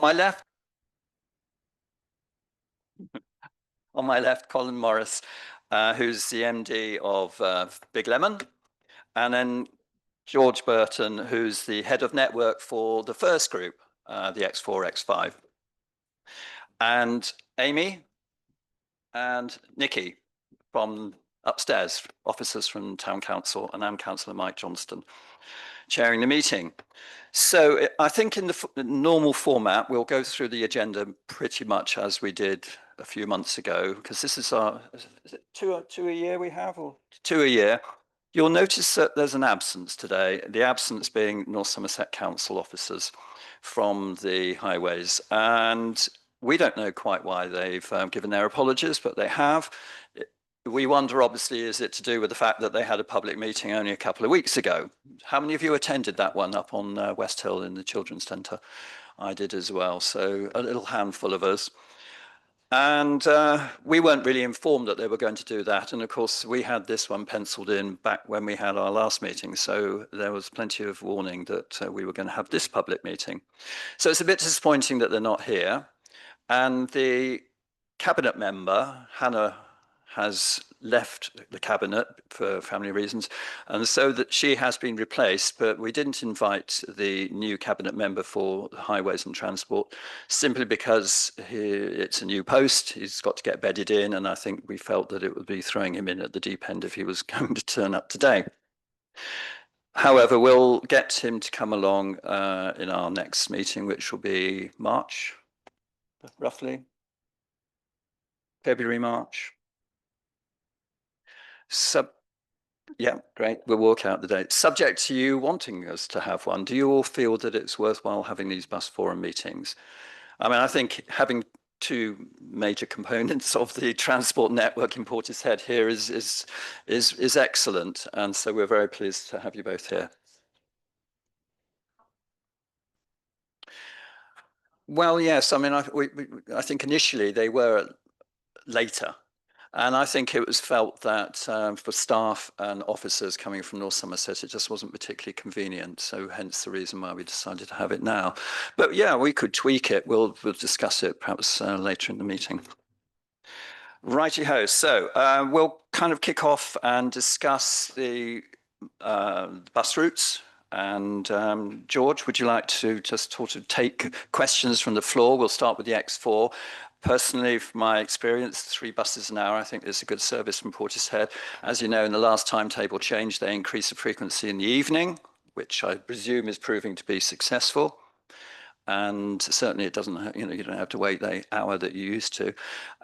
my left, on my left, Colin Morris, who's the MD of Big Lemon, and then George Burton, who's the head of network for the first group, the X4, X5, and Amy and Nikki from upstairs, officers from Town Council, and I'm Councillor Mike Johnston, chairing the meeting. So I think in the normal format, we'll go through the agenda pretty much as we did a few months ago, because this is our, is it two a year we have, or 2 a year? You'll notice that there's an absence today, the absence being North Somerset Council officers from the highways. And we don't know quite why they've given their apologies, but they have. We wonder, obviously, is it to do with the fact that they had a public meeting only a couple of weeks ago? How many of you attended that one up on West Hill in the Children's Centre? I did as well, so a little handful of us. And we weren't really informed that they were going to do that. And of course, we had this one penciled in back when we had our last meeting. So there was plenty of warning that we were going to have this public meeting. So it's a bit disappointing that they're not here. And the cabinet member, Hannah, has left the cabinet for family reasons, and so that she has been replaced, but we didn't invite the new cabinet member for highways and transport simply because it's a new post. He's got to get bedded in, and I think we felt that it would be throwing him in at the deep end if he was going to turn up today. However, we'll get him to come along in our next meeting, which will be March, roughly. February, March. Yeah, great. We'll work out the date. Subject to you wanting us to have one, do you all feel that it's worthwhile having these bus forum meetings? I mean, I think having two major components of the transport network in Portishead here is excellent, and so we're very pleased to have you both here. Well, yes. I mean, I think initially they were later. And I think it was felt that for staff and officers coming from North Somerset, it just wasn't particularly convenient. So hence the reason why we decided to have it now. But yeah, we could tweak it. We'll discuss it perhaps later in the meeting. Righty-ho. So we'll kind of kick off and discuss the bus routes. And George, would you like to just sort of take questions from the floor? We'll start with the X4. Personally, from my experience, 3 buses an hour, I think is a good service from Portishead. As you know, in the last timetable change, they increased the frequency in the evening, which I presume is proving to be successful. And certainly it doesn't, you don't have to wait the hour that you used to.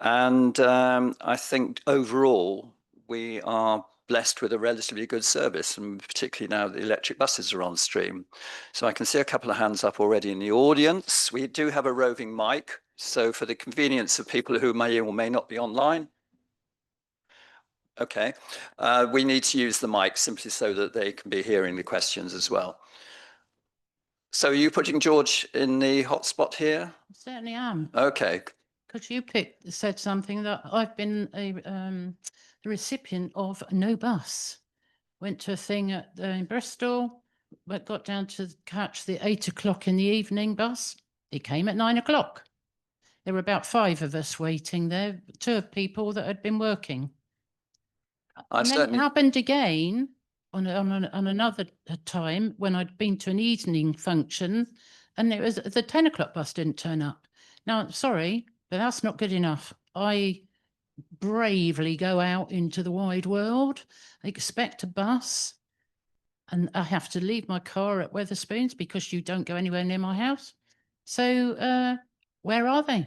And I think overall, we are blessed with a relatively good service, and particularly now the electric buses are on stream. So I can see a couple of hands up already in the audience. We do have a roving mic. So for the convenience of people who may or may not be online, okay, we need to use the mic simply so that they can be hearing the questions as well. So are you putting George in the hotspot here? I certainly am. Okay. Because you said something that I've been the recipient of no bus. Went to a thing in Bristol, but got down to catch the 8 o'clock in the evening bus. It came at 9 o'clock. There were about 5 of us waiting there, 2 people that had been working. And then it happened again on another time when I'd been to an evening function, and it was the 10 o'clock bus didn't turn up. Now, sorry, but that's not good enough. I bravely go out into the wide world, expect a bus, and I have to leave my car at Wetherspoons because you don't go anywhere near my house. So where are they?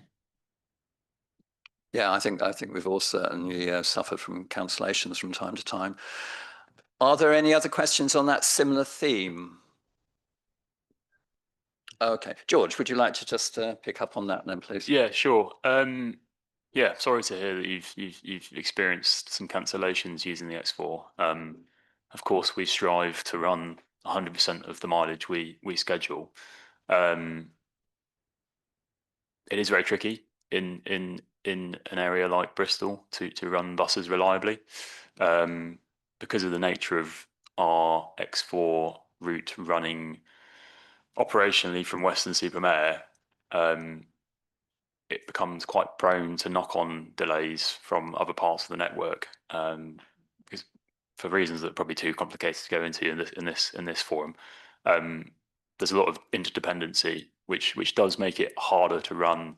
Yeah, I think we've all certainly suffered from cancellations from time to time. Are there any other questions on that similar theme? Okay, George, would you like to just pick up on that then, please? Yeah, sure. Yeah, sorry to hear that you've experienced some cancellations using the X4. Of course, we strive to run 100% of the mileage we schedule. It is very tricky in an area like Bristol to run buses reliably because of the nature of our X4 route running operationally from Weston-super-Mare it becomes quite prone to knock-on delays from other parts of the network, because for reasons that are probably too complicated to go into in this forum. There's a lot of interdependency, which does make it harder to run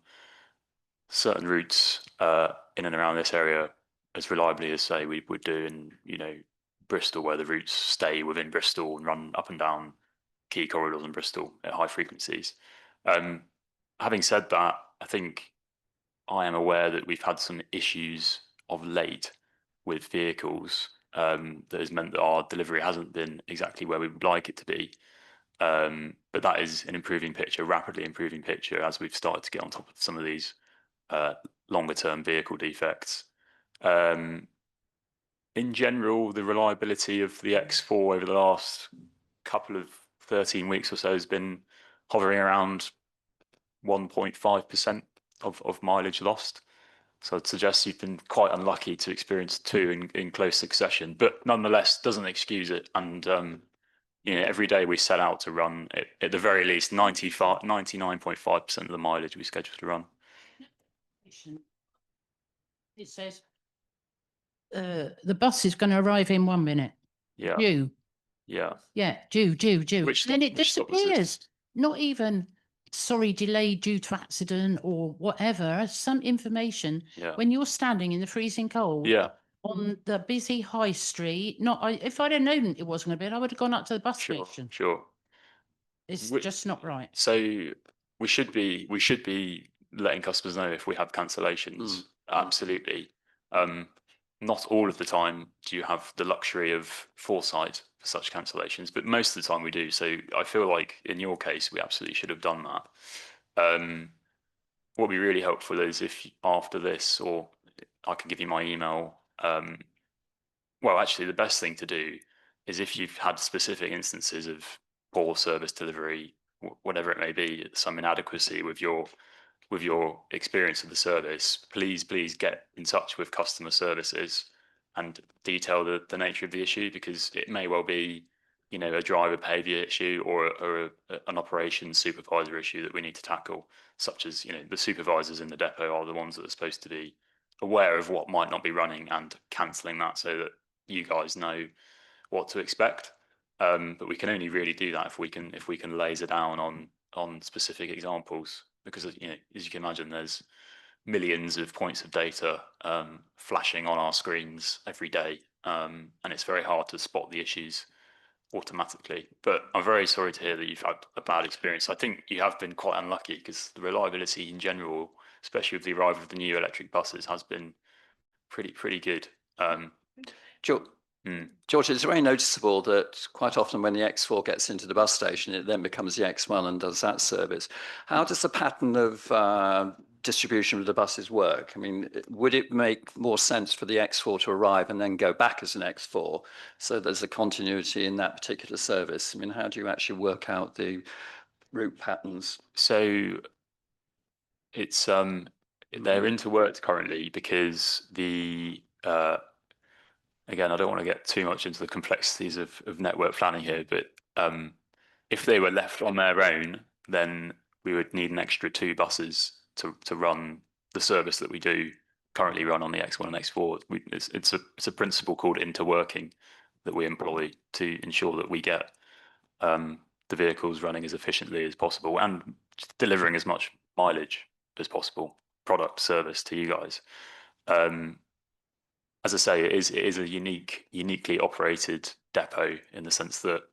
certain routes in and around this area as reliably as, say, we would do in, Bristol, where the routes stay within Bristol and run up and down key corridors in Bristol at high frequencies. Having said that, I think I am aware that we've had some issues of late with vehicles that has meant that our delivery hasn't been exactly where we would like it to be. But that is an improving picture, rapidly improving picture, as we've started to get on top of some of these longer term vehicle defects. In general, the reliability of the X4 over the last couple of 13 weeks or so has been hovering around 1.5% of mileage lost. So I'd suggest you've been quite unlucky to experience two in close succession, but nonetheless doesn't excuse it. And every day we set out to run at the very least 99.5% of the mileage we schedule to run. It says the bus is going to arrive in 1 minute. Yeah. Due. Yeah. Yeah, due. Then it which stop was this? disappears. Not even sorry, delayed due to accident or whatever. Some information Yeah. when you're standing in the freezing cold Yeah. on the busy high street. If I'd have known it wasn't going to be, I would have gone up to the bus Sure. station. Sure. It's We- just not right. So we should be letting customers know if we have cancellations. Absolutely. Not all of the time do you have the luxury of foresight for such cancellations, but most of the time we do. So I feel like in your case, we absolutely should have done that. What would be really helpful is if after this, or I can give you my email. Well, actually, the best thing to do is if you've had specific instances of poor service delivery, whatever it may be, some inadequacy with your experience of the service, please get in touch with customer services and detail the nature of the issue, because it may well be, a driver behavior issue or an operations supervisor issue that we need to tackle, such as, the supervisors in the depot are the ones that are supposed to be aware of what might not be running and cancelling that so that you guys know what to expect. But we can only really do that if we can laser down on specific examples, because as you can imagine, there's millions of points of data flashing on our screens every day, and it's very hard to spot the issues automatically. But I'm very sorry to hear that you've had a bad experience. I think you have been quite unlucky, because the reliability in general, especially with the arrival of the new electric buses, has been pretty good. George, it's very noticeable that quite often when the X4 gets into the bus station, it then becomes the X1 and does that service. How does the pattern of distribution of the buses work? I mean, would it make more sense for the X4 to arrive and then go back as an X4, so there's a continuity in that particular service? I mean, how do you actually work out the route patterns? So it's they're interworked currently, because again, I don't want to get too much into the complexities of network planning here, but if they were left on their own, then we would need an extra 2 buses to run the service that we do currently run on the X1 and X4. It's a principle called interworking that we employ to ensure that we get the vehicles running as efficiently as possible and delivering as much mileage as possible, product service to you guys. As I say, it is a uniquely operated depot, in the sense that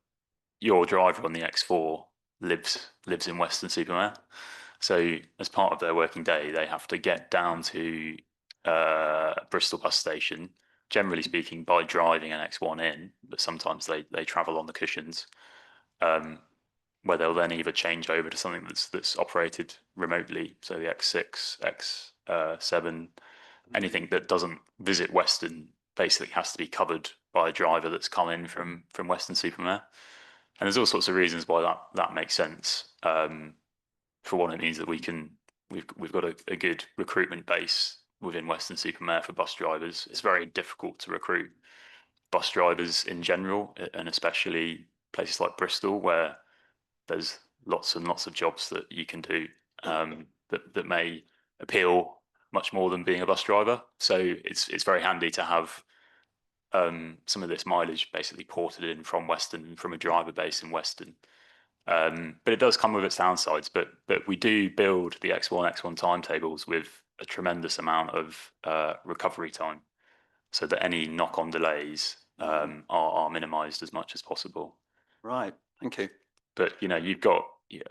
your driver on the X4 lives in Weston-super-Mare. So as part of their working day, they have to get down to Bristol bus station, generally speaking, by driving an X1 in, but sometimes they travel on the cushions, where they'll then either change over to something that's operated remotely, so the X6, X7, anything that doesn't visit Weston basically has to be covered by a driver that's come in from Weston-super-Mare. And there's all sorts of reasons why that makes sense. For one, it means that we've got a good recruitment base within Weston-super-Mare for bus drivers. It's very difficult to recruit bus drivers in general, and especially places like Bristol, where there's lots and lots of jobs that you can do. that may appeal much more than being a bus driver. So it's very handy to have some of this mileage basically ported in from Weston, from a driver base in Weston. But it does come with its downsides. But we do build the X1, X1 timetables with a tremendous amount of recovery time, so that any knock-on delays are minimised as much as possible. Right. Thank you. But you've got,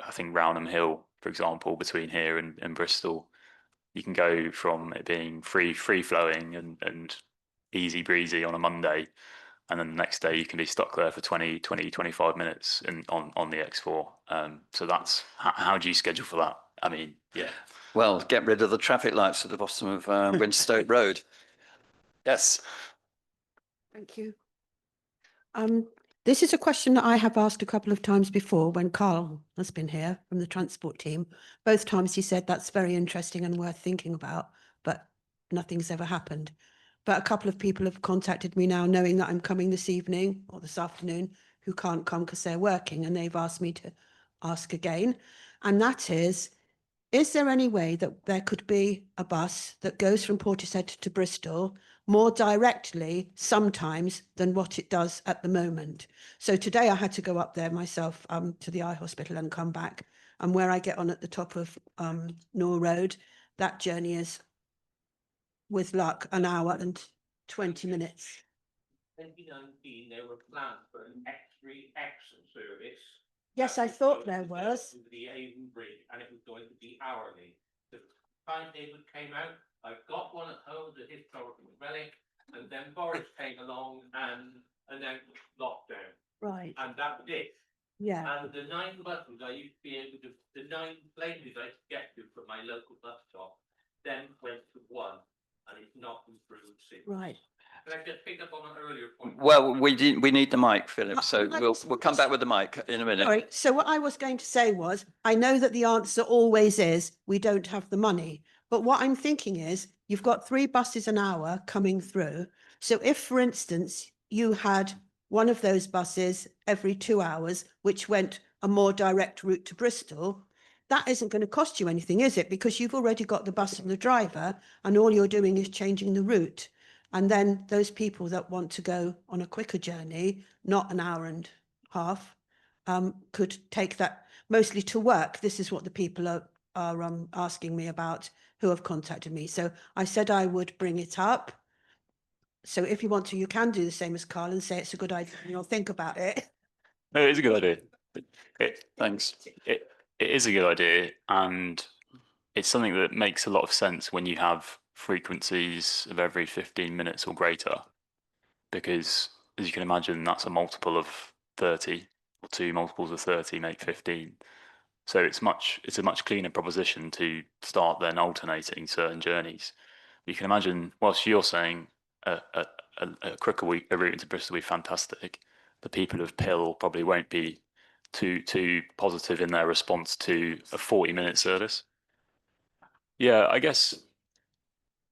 I think, Rownham Hill, for example, between here and Bristol. You can go from it being free flowing and easy breezy on a Monday, and then the next day you can be stuck there for 25 minutes on the X4. So that's how do you schedule for that? I mean, yeah. Well, get rid of the traffic lights at the bottom of Winstoke Road. Yes. Thank you. This is a question that I have asked a couple of times before when Carl has been here from the transport team. Both times he said that's very interesting and worth thinking about, but nothing's ever happened. But a couple of people have contacted me now knowing that I'm coming this evening or this afternoon who can't come because they're working, and they've asked me to ask again. And that is there any way that there could be a bus that goes from Portishead to Bristol more directly sometimes than what it does at the moment? So today I had to go up there myself to the eye hospital and come back. And where I get on at the top of Nor Road, that journey is, with luck, an hour and 20 minutes. 2019, there were plans for an X3 X service. Yes, I thought there was. The Avon Bridge, and it was going to be hourly. The timetable came out. I've got one at home, the historical relic, and then Boris came along and announced lockdown, Right. and that was it. Yeah. And the 9 buses I used to be able to, the 9 places I used to get to from my local bus stop, then went to 1, and it's not improved since. Right. Can I just pick up on an earlier point? Well, we need the mic, Philip. So I- we'll come back with the mic in a minute. Sorry. So what I was going to say was, I know that the answer always is we don't have the money. But what I'm thinking is, you've got 3 buses an hour coming through. So if, for instance, you had one of those buses every 2 hours, which went a more direct route to Bristol, that isn't going to cost you anything, is it? Because you've already got the bus and the driver, and all you're doing is changing the route. And then those people that want to go on a quicker journey, not an hour and a half, could take that mostly to work. This is what the people are asking me about, who have contacted me. So I said I would bring it up. So if you want to, you can do the same as Carl and say it's a good idea, and you'll think about it. No, it's a good idea. Thanks. It is a good idea, and it's something that makes a lot of sense when you have frequencies of every 15 minutes or greater, because as you can imagine, that's a multiple of 30, or 2 multiples of 30 make 15. So it's a much cleaner proposition to start then alternating certain journeys. You can imagine, whilst you're saying a quicker route into Bristol would be fantastic, the people of Pill probably won't be too positive in their response to a 40-minute service. Yeah, I guess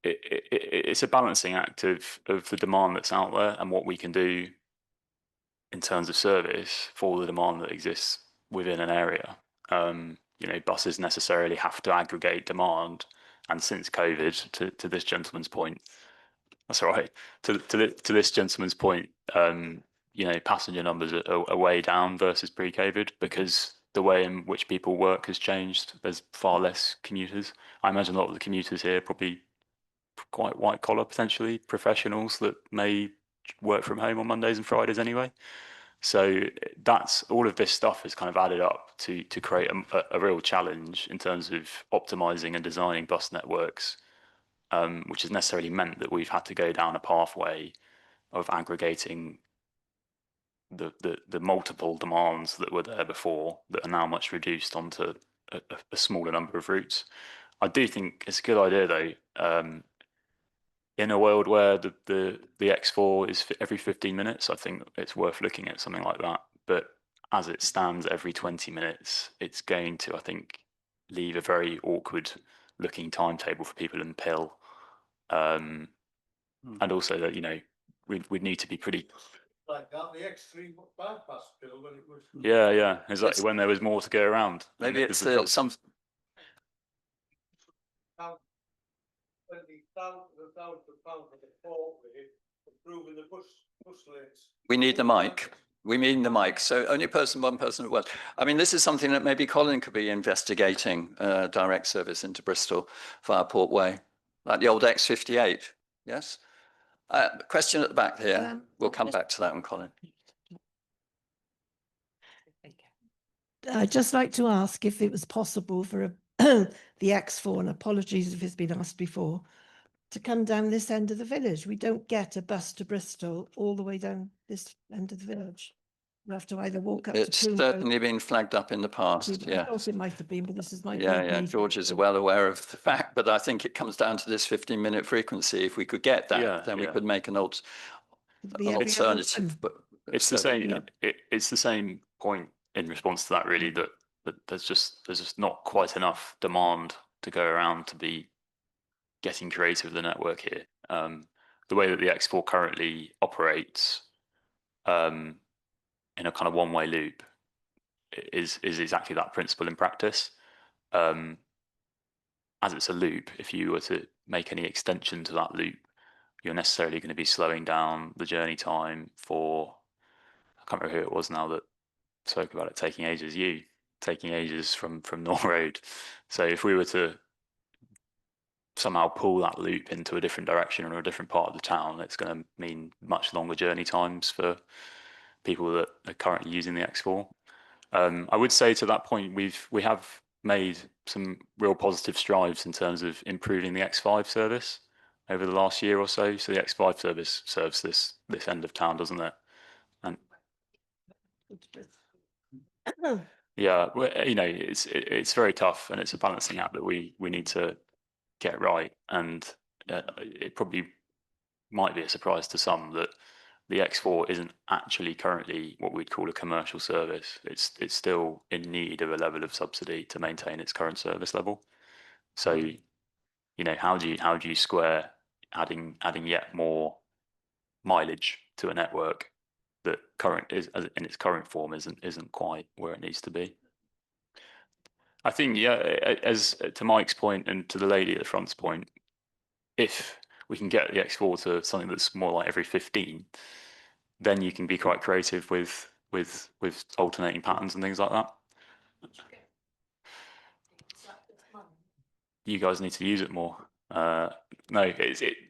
it's a balancing act of the demand that's out there and what we can do in terms of service for the demand that exists within an area. Buses necessarily have to aggregate demand, and since COVID, to this gentleman's point, that's all right. To this gentleman's point, passenger numbers are way down versus pre-COVID because the way in which people work has changed. There's far less commuters. I imagine a lot of the commuters here probably quite white collar, potentially professionals that may work from home on Mondays and Fridays anyway. So that's all of this stuff has kind of added up to create a real challenge in terms of optimizing and designing bus networks, which has necessarily meant that we've had to go down a pathway of aggregating the multiple demands that were there before that are now much reduced onto a smaller number of routes. I do think it's a good idea though. In a world where the X4 is every 15 minutes, I think it's worth looking at something like that. But as it stands, every 20 minutes, it's going to, I think, leave a very awkward looking timetable for people in Pill. And also that, we'd need to be pretty... Like that, the X3 bypass Pill when it was... Yeah, exactly. When there was more to go around. Maybe it's £1,000 for the portway, improving the bus lanes. We need the mic. We mean the mic. So only one person at once. I mean, this is something that maybe Colin could be investigating, direct service into Bristol via Portway, like the old X58. Yes? Question at the back here. We'll come back to that one, Colin. I'd just like to ask if it was possible for the X4, and apologies if it's been asked before, to come down this end of the village. We don't get a bus to Bristol all the way down this end of the village. We have to either walk up to It's Coombe Road. certainly been flagged up in the past, I yeah. thought it might have been, but this is my. Yeah, George is well aware of the fact, but I think it comes down to this 15-minute frequency. If we could get that, then we could make an alternative. But it's the same. It's the same point in response to that, really. That there's just not quite enough demand to go around to be getting creative with the network here. The way that the X4 currently operates, in a kind of one-way loop, is exactly that principle in practice. As it's a loop, if you were to make any extension to that loop, you're necessarily going to be slowing down the journey time for, I can't remember who it was now that spoke about it taking ages from North Road. So if we were to somehow pull that loop into a different direction or a different part of the town, it's going to mean much longer journey times for people that are currently using the X4. I would say to that point, we have made some real positive strides in terms of improving the X5 service over the last year or so. So the X5 service serves this end of town, doesn't it? And yeah, you know, it's very tough, and it's a balancing act that we need to get right. And it probably might be a surprise to some that the X4 isn't actually currently what we'd call a commercial service. It's still in need of a level of subsidy to maintain its current service level. So, you know, how do you square adding yet more mileage to a network that in its current form isn't quite where it needs to be? I think, yeah, as to Mike's point and to the lady at the front's point, if we can get the X4 to something that's more like every 15, then you can be quite creative with alternating patterns and things like that. You guys need to use it more. No,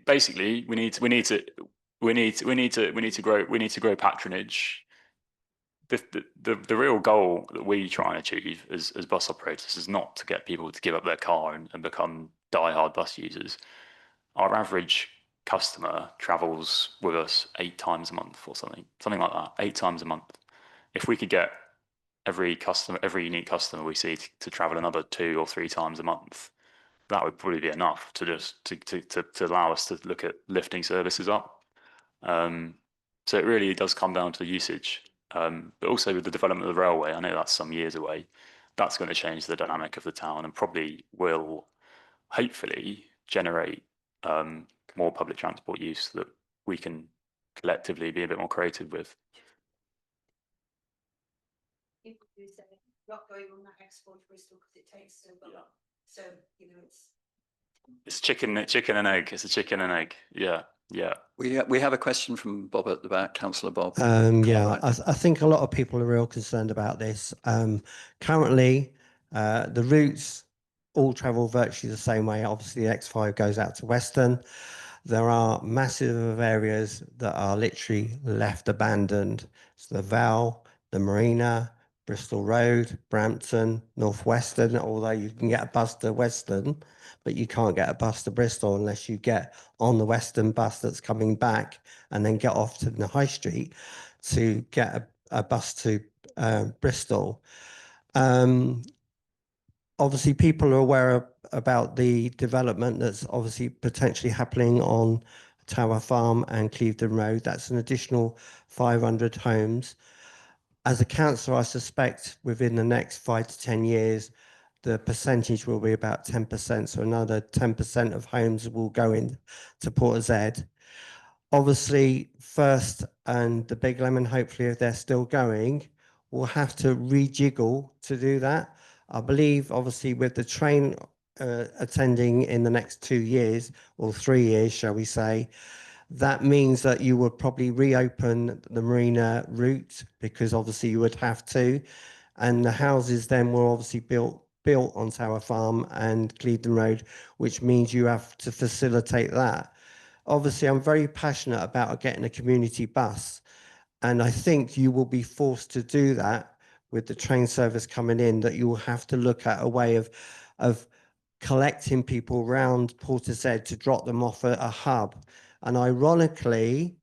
basically we need to grow patronage. The real goal that we try and achieve as bus operators is not to get people to give up their car and become diehard bus users. Our average customer travels with us 8 times a month or something like that, 8 times a month. If we could get every unique customer we see to travel another 2 or 3 times a month, that would probably be enough to just to allow us to look at lifting services up. So it really does come down to the usage. But also with the development of the railway, I know that's some years away, that's going to change the dynamic of the town and probably will hopefully generate more public transport use that we can collectively be a bit more creative with. People do say not going on that X4 to Bristol because it takes so long. So, you know, it's chicken and egg. It's a chicken and egg. Yeah. We have a question from Bob at the back, Councillor Bob. Yeah, I think a lot of people are real concerned about this. Currently, the routes all travel virtually the same way. Obviously, the X5 goes out to Weston. There are massive areas that are literally left abandoned. So the Val, the Marina, Bristol Road, Brampton, North Western, although you can get a bus to Western, but you can't get a bus to Bristol unless you get on the Western bus that's coming back and then get off to the high street to get a bus to Bristol. Obviously, people are aware about the development that's obviously potentially happening on Tower Farm and Clevedon Road. That's an additional 500 homes. As a councillor, I suspect within the next 5 to 10 years, the percentage will be about 10%. So another 10% of homes will go in to Portishead. Obviously, First and the Big Lemon, hopefully, if they're still going, will have to rejiggle to do that. I believe, obviously, with the train attending in the next 2 years or 3 years, shall we say, that means that you would probably reopen the marina route because obviously you would have to, and the houses then were obviously built on Tower Farm and Clevedon Road, which means you have to facilitate that. Obviously, I'm very passionate about getting a community bus, and I think you will be forced to do that with the train service coming in, that you will have to look at a way of collecting people around Portishead to drop them off at a hub. And ironically,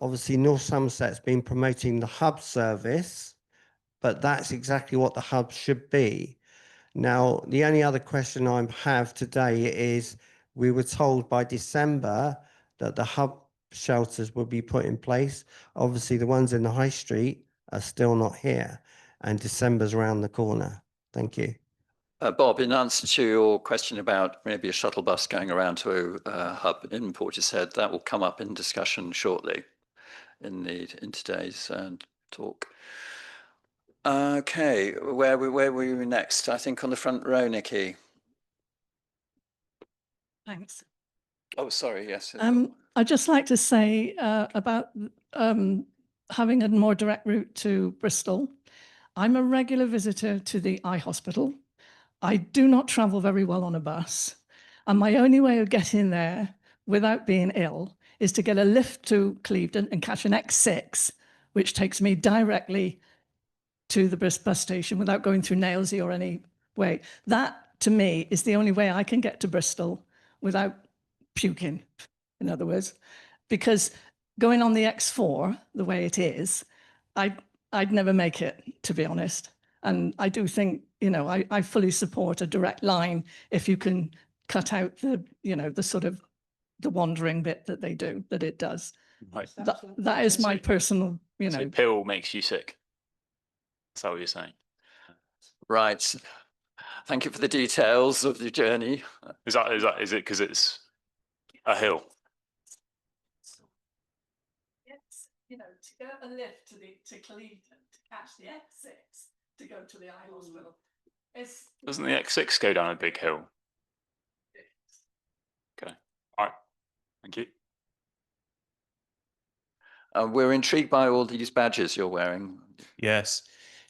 obviously North Somerset's been promoting the hub service, but that's exactly what the hub should be. Now, the only other question I have today is, we were told by December that the hub shelters will be put in place. Obviously, the ones in the high street are still not here, and December's around the corner. Thank you. Bob, in answer to your question about maybe a shuttle bus going around to a hub in Portishead, that will come up in discussion shortly in today's talk. Okay, where were we next? I think on the front row, Nikki. Thanks. Oh, sorry, yes. I'd just like to say about having a more direct route to Bristol. I'm a regular visitor to the eye hospital. I do not travel very well on a bus, and my only way of getting there without being ill is to get a lift to Clevedon and catch an X6, which takes me directly to the bus station without going through Nailsea or any way. That, to me, is the only way I can get to Bristol without puking, in other words, because going on the X4 the way it is, I'd never make it, to be honest. And I do think, you know, I fully support a direct line if you can cut out the, you know, the sort of the wandering bit that it does. Right. That is my personal, you know. So pill makes you sick. That's what you're saying. Right. Thank you for the details of the journey. Is it because it's a hill? Yes, you know, to get a lift to Clevedon to catch the X6 to go to the eye hospital. Doesn't the X6 go down a big hill? Okay. All right. Thank you. We're intrigued by all these badges you're wearing. Yes.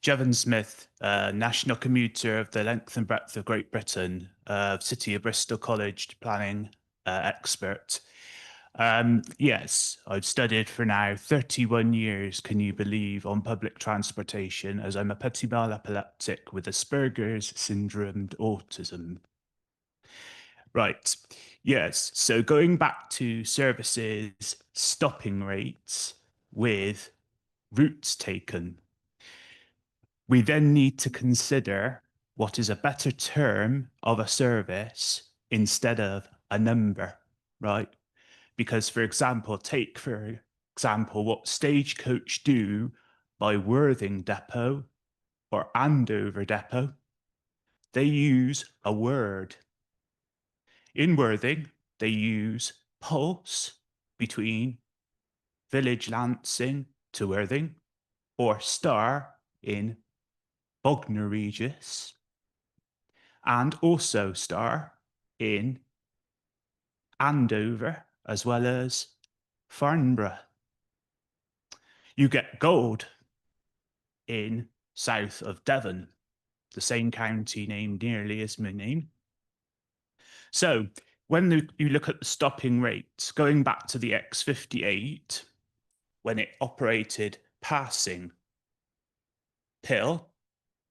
Jevon Smith, national commuter of the length and breadth of Great Britain, City of Bristol College planning expert. Yes, I've studied for now 31 years, can you believe, on public transportation, as I'm a petit mal epileptic with Asperger's syndrome autism. Right, yes, so going back to services stopping rates with routes taken, we then need to consider what is a better term of a service instead of a number, right? Because, for example, take, for example, what Stagecoach do by Worthing Depot or Andover Depot. They use a word. In Worthing, they use pulse between Village Lancing to Worthing, or star in Bognor Regis, and also star in Andover, as well as Farnborough. You get gold in south of Devon, the same county name nearly as my name. So when you look at the stopping rates, going back to the X58, when it operated passing Pill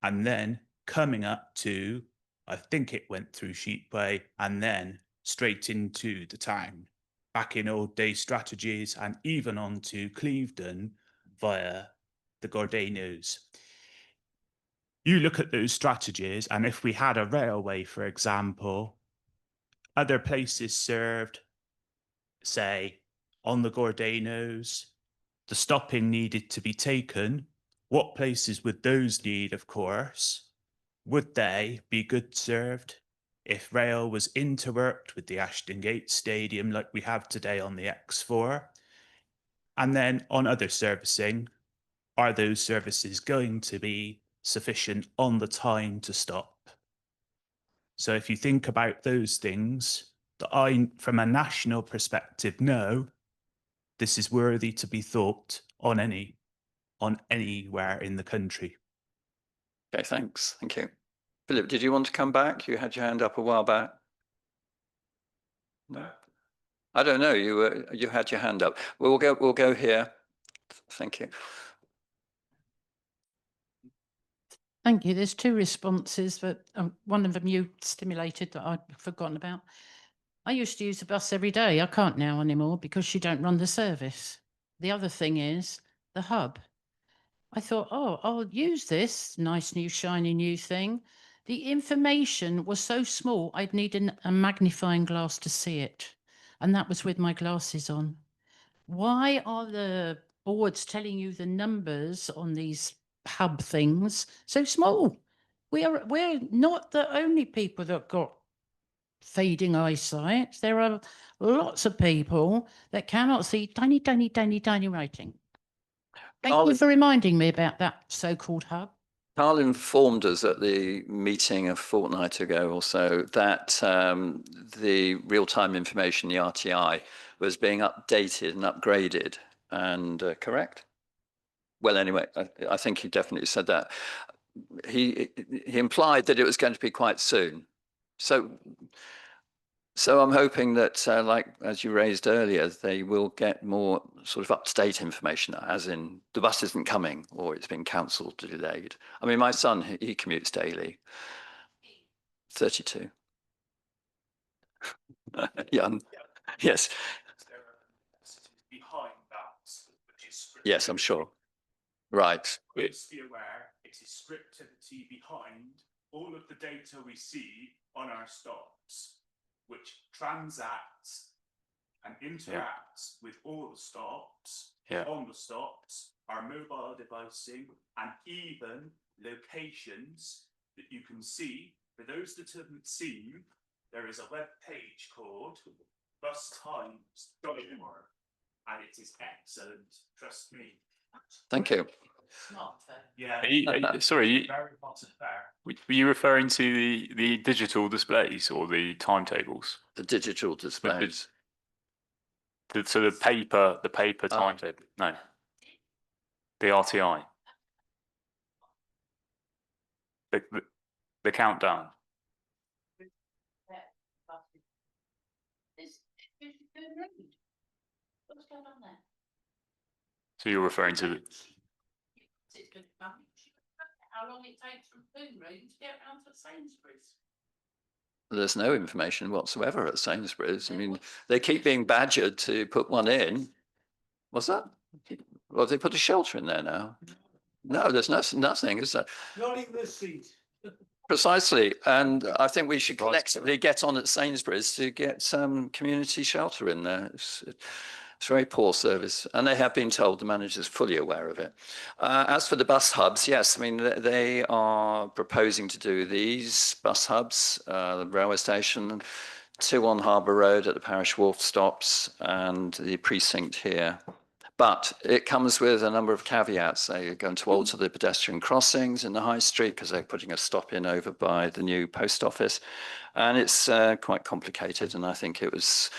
and then coming up to, I think it went through Sheepway and then straight into the town, back in old day strategies, and even onto Clevedon via the Gordanos. You look at those strategies, and if we had a railway, for example, other places served, say, on the Gordanos, the stopping needed to be taken. What places would those need, of course? Would they be good served if rail was interworked with the Ashton Gate Stadium like we have today on the X4? And then on other servicing, are those services going to be sufficient on the time to stop? So if you think about those things that I, from a national perspective, know this is worthy to be thought on anywhere in the country. Okay, thanks. Thank you. Philip, did you want to come back? You had your hand up a while back. No, I don't know. You had your hand up. We'll go here. Thank you. Thank you. There's two responses, but one of them you stimulated that I'd forgotten about. I used to use the bus every day. I can't now anymore because she don't run the service. The other thing is the hub. I thought, oh, I'll use this nice new shiny new thing. The information was so small, I'd need a magnifying glass to see it. And that was with my glasses on. Why are the boards telling you the numbers on these hub things so small? We're not the only people that got fading eyesight. There are lots of people that cannot see tiny writing. Thank you for reminding me about that so-called hub. Carl informed us at the meeting a fortnight ago or so that the real-time information, the RTI, was being updated and upgraded. And correct? Well, anyway, I think he definitely said that. He implied that it was going to be quite soon. So I'm hoping that, like as you raised earlier, they will get more sort of up-to-date information, as in the bus isn't coming or it's been cancelled or delayed. I mean, my son, he commutes daily. 32. Young. Yes. Behind that, which is Yes, I'm sure. Right. Please be aware, it is scriptivity behind all of the data we see on our stops, which transacts and interacts with all the stops, on the stops, our mobile devices, and even locations that you can see. For those that haven't seen, there is a web page called bustimes.org, and it is excellent, trust me. Thank you. Yeah. Sorry, were you referring to the digital displays or the timetables? The digital displays. So the paper timetable? No. The RTI. The countdown. What's going on there? So you're referring to the... How long it takes from Boom Room to get around to Sainsbury's? There's no information whatsoever at Sainsbury's. I mean, they keep being badgered to put one in. What's that? Well, they put a shelter in there now. No, there's nothing, is there? Not even a seat. Precisely. And I think we should collectively get on at Sainsbury's to get some community shelter in there. It's very poor service, and they have been told, the manager's fully aware of it. As for the bus hubs, yes, I mean, they are proposing to do these bus hubs, the railway station, 2 on Harbour Road at the Parish Wharf stops, and the precinct here. But it comes with a number of caveats. They're going to alter the pedestrian crossings in the High Street because they're putting a stop in over by the new post office. And it's quite complicated, and I think it was...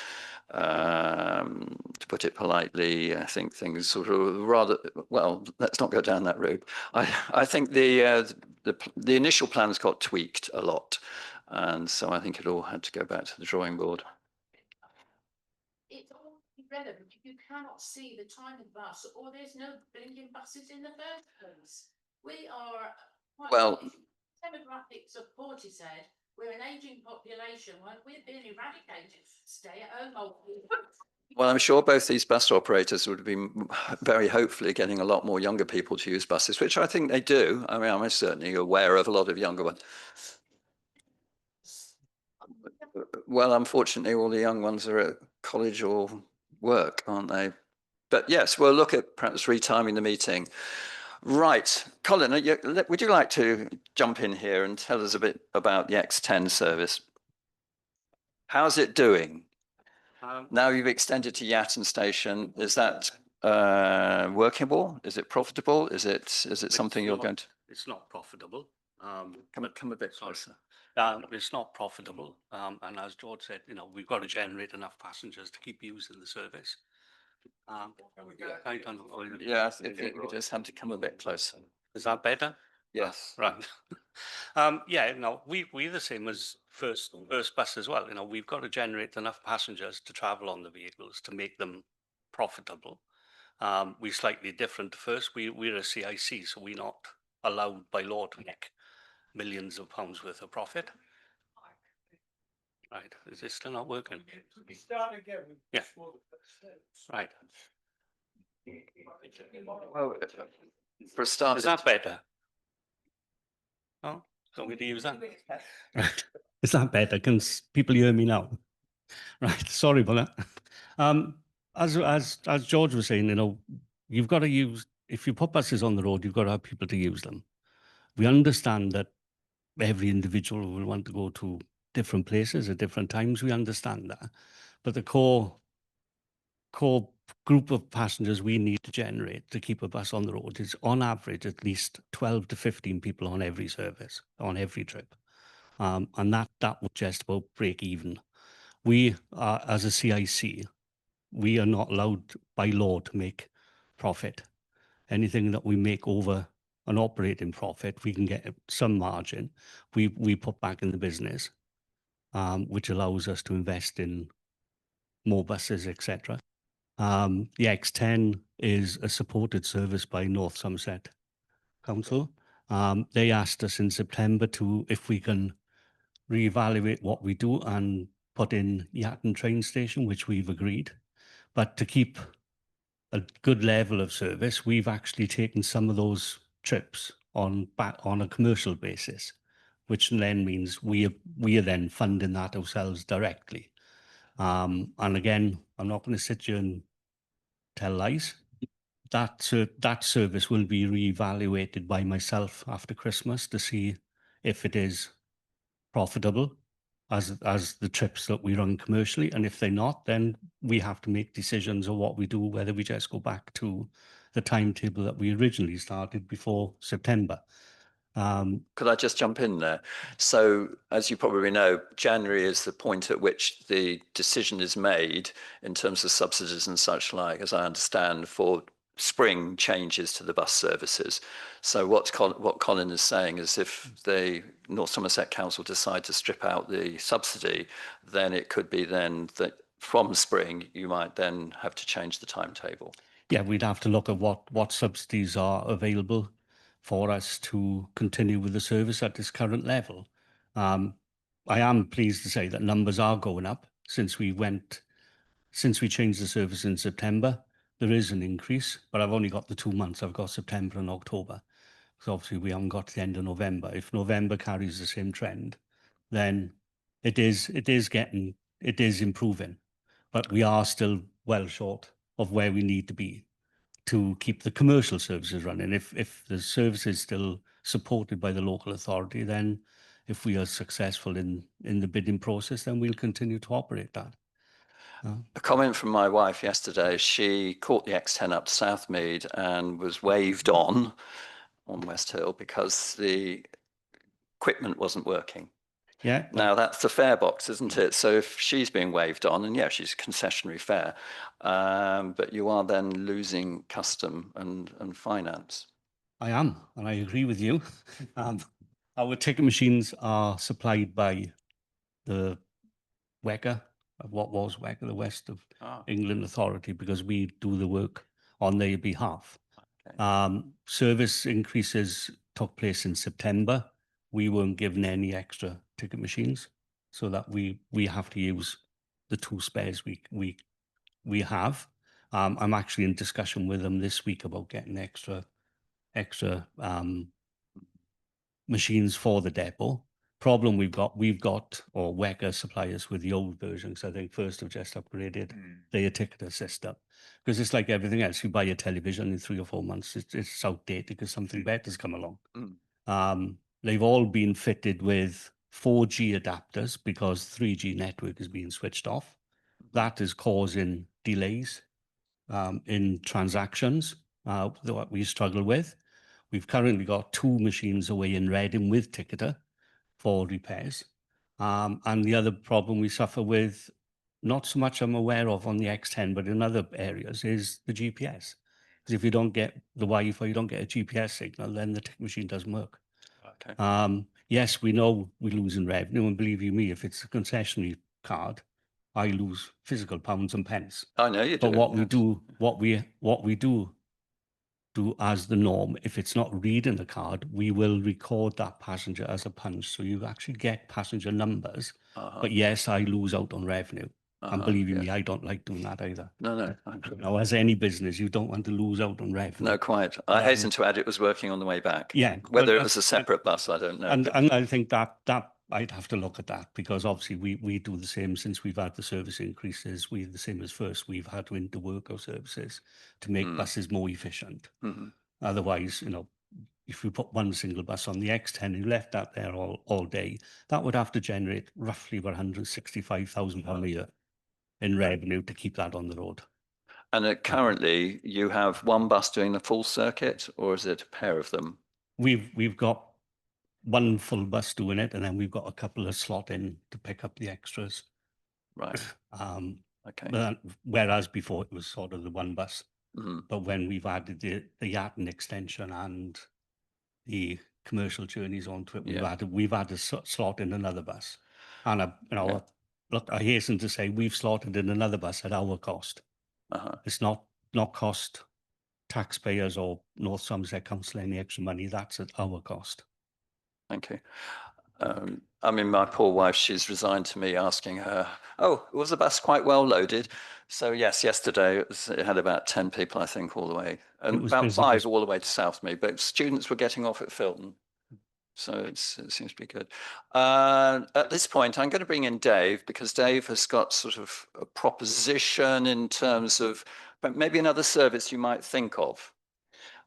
to put it politely, I think things sort of rather, well, let's not go down that route. I think the initial plans got tweaked a lot, and so I think it all had to go back to the drawing board. It's all irrelevant if you cannot see the time of bus, or there's no blinking buses in the first place. We are well. Demographics of Portishead. We're an aging population. We're being eradicated. Stay at home. Well, I'm sure both these bus operators would have been very hopefully getting a lot more younger people to use buses, which I think they do. I mean, I'm certainly aware of a lot of younger ones. Well, unfortunately, all the young ones are at college or work, aren't they? But yes, we'll look at perhaps retiming the meeting. Right, Colin, would you like to jump in here and tell us a bit about the X10 service? How's it doing? Now you've extended to Yatton Station, is that workable? Is it profitable? Is it something you're going to? It's not profitable. Come a bit closer. It's not profitable. And as George said, you know, we've got to generate enough passengers to keep using the service. I don't know. Yes, if you just have to come a bit closer. Is that better? Yes. Right. Yeah, no, we're the same as first bus as well. You know, we've got to generate enough passengers to travel on the vehicles to make them profitable. We're slightly different to first. We're a CIC, so we're not allowed by law to make millions of pounds worth of profit. Right. Is this still not working? Start again. Yeah. Right. Well, for a start, Is that better? Oh, don't we use that? Right. Is that better? Can people hear me now? Right. Sorry about that. As George was saying, you know, you've got to use, if you put buses on the road, you've got to have people to use them. We understand that every individual will want to go to different places at different times. We understand that. But the core group of passengers we need to generate to keep a bus on the road is on average at least 12 to 15 people on every service, on every trip. And that would just about break even. We are, as a CIC, we are not allowed by law to make profit. Anything that we make over an operating profit, we can get some margin. We put back in the business, which allows us to invest in more buses, etc. The X10 is a supported service by North Somerset Council. They asked us in September if we can reevaluate what we do and put in Yatton train station, which we've agreed. But to keep a good level of service, we've actually taken some of those trips on a commercial basis, which then means we are then funding that ourselves directly. And again, I'm not going to sit here and tell lies. That service will be reevaluated by myself after Christmas to see if it is profitable as the trips that we run commercially. And if they're not, then we have to make decisions on what we do, whether we just go back to the timetable that we originally started before September. Could I just jump in there? So, as you probably know, January is the point at which the decision is made in terms of subsidies and such like, as I understand, for spring changes to the bus services. So what Colin is saying is if the North Somerset Council decide to strip out the subsidy, then it could be then that from spring, you might then have to change the timetable. Yeah, we'd have to look at what subsidies are available for us to continue with the service at this current level. I am pleased to say that numbers are going up since we changed the service in September. There is an increase, but I've only got the 2 months. I've got September and October. So obviously we haven't got to the end of November. If November carries the same trend, then it is improving, but we are still well short of where we need to be to keep the commercial services running. If the service is still supported by the local authority, then if we are successful in the bidding process, then we'll continue to operate that. A comment from my wife yesterday, she caught the X10 up to Southmead and was waved on West Hill because the equipment wasn't working. Yeah. Now that's the fare box, isn't it? So if she's being waved on, and yeah, she's concessionary fare, but you are then losing custom and finance. I am, and I agree with you. Our ticket machines are supplied by the WECA, what was WECA, the West of England Authority, because we do the work on their behalf. Okay. Service increases took place in September. We weren't given any extra ticket machines, so that we have to use the 2 spares we have. I'm actually in discussion with them this week about getting extra machines for the depot. Problem we've got, or WECA suppliers with the old versions. I think First have just upgraded their ticketer system, because it's like everything else. You buy a television in 3 or 4 months, it's outdated because something better's come along. They've all been fitted with 4G adapters because 3G network is being switched off. That is causing delays in transactions that we struggle with. We've currently got 2 machines away in Reading with ticketer for repairs. And the other problem we suffer with, not so much I'm aware of on the X10, but in other areas, is the GPS. Because if you don't get the Wi-Fi, you don't get a GPS signal, then the ticket machine doesn't work. Okay. Yes, we know we're losing revenue, and believe you me, if it's a concessionary card, I lose physical pounds and pence. I know you do. But what we yes. do, what we do as the norm, if it's not reading the card, we will record that passenger as a punch. So you actually get passenger numbers. Uh-huh. But yes, I lose out on revenue. And believe you yes. me, I don't like doing that either. No. You know, as any business, you don't want to lose out on revenue. No, quite. I hasten to add it was working on the way back. Yeah. Whether well, it was a separate bus, I don't know. And I think that I'd have to look at that, because obviously we do the same since we've had the service increases. We're the same as first. We've had to interwork our services to make buses more efficient. Mhm. Otherwise, you know, if we put one single bus on the X10 and you left that there all day, that would have to generate roughly about £165,000 a year in revenue to keep that on the road. And currently, you have one bus doing the full circuit, or is it a pair of them? We've got one full bus doing it, and then we've got a couple of slot in to pick up the extras. Right. Okay. But whereas before it was sort of the one bus. Mhm. But when we've added the Yatton extension and the commercial journeys onto it, we've added a slot in another bus. And look, I hasten to say we've slotted in another bus at our cost. It's not cost taxpayers or North Somerset Council any extra money. That's at our cost. Thank you. I mean, my poor wife, she's resigned to me asking her, oh, was the bus quite well loaded? So yes, yesterday it had about 10 people, I think, all the way, and about busy, 5 busy. all the way to Southmead, but students were getting off at Filton. So it seems to be good. At this point, I'm going to bring in Dave, because Dave has got sort of a proposition in terms of maybe another service you might think of,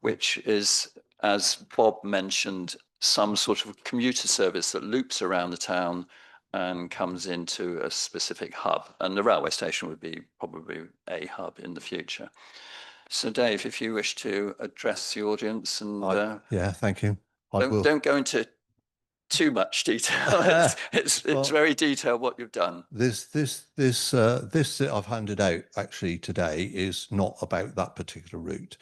which is, as Bob mentioned, some sort of commuter service that loops around the town and comes into a specific hub. And the railway station would be probably a hub in the future. So Dave, if you wish to address the audience and yeah, thank you. don't go into too much detail. It's very detailed what you've done. This that I've handed out actually today is not about that particular route,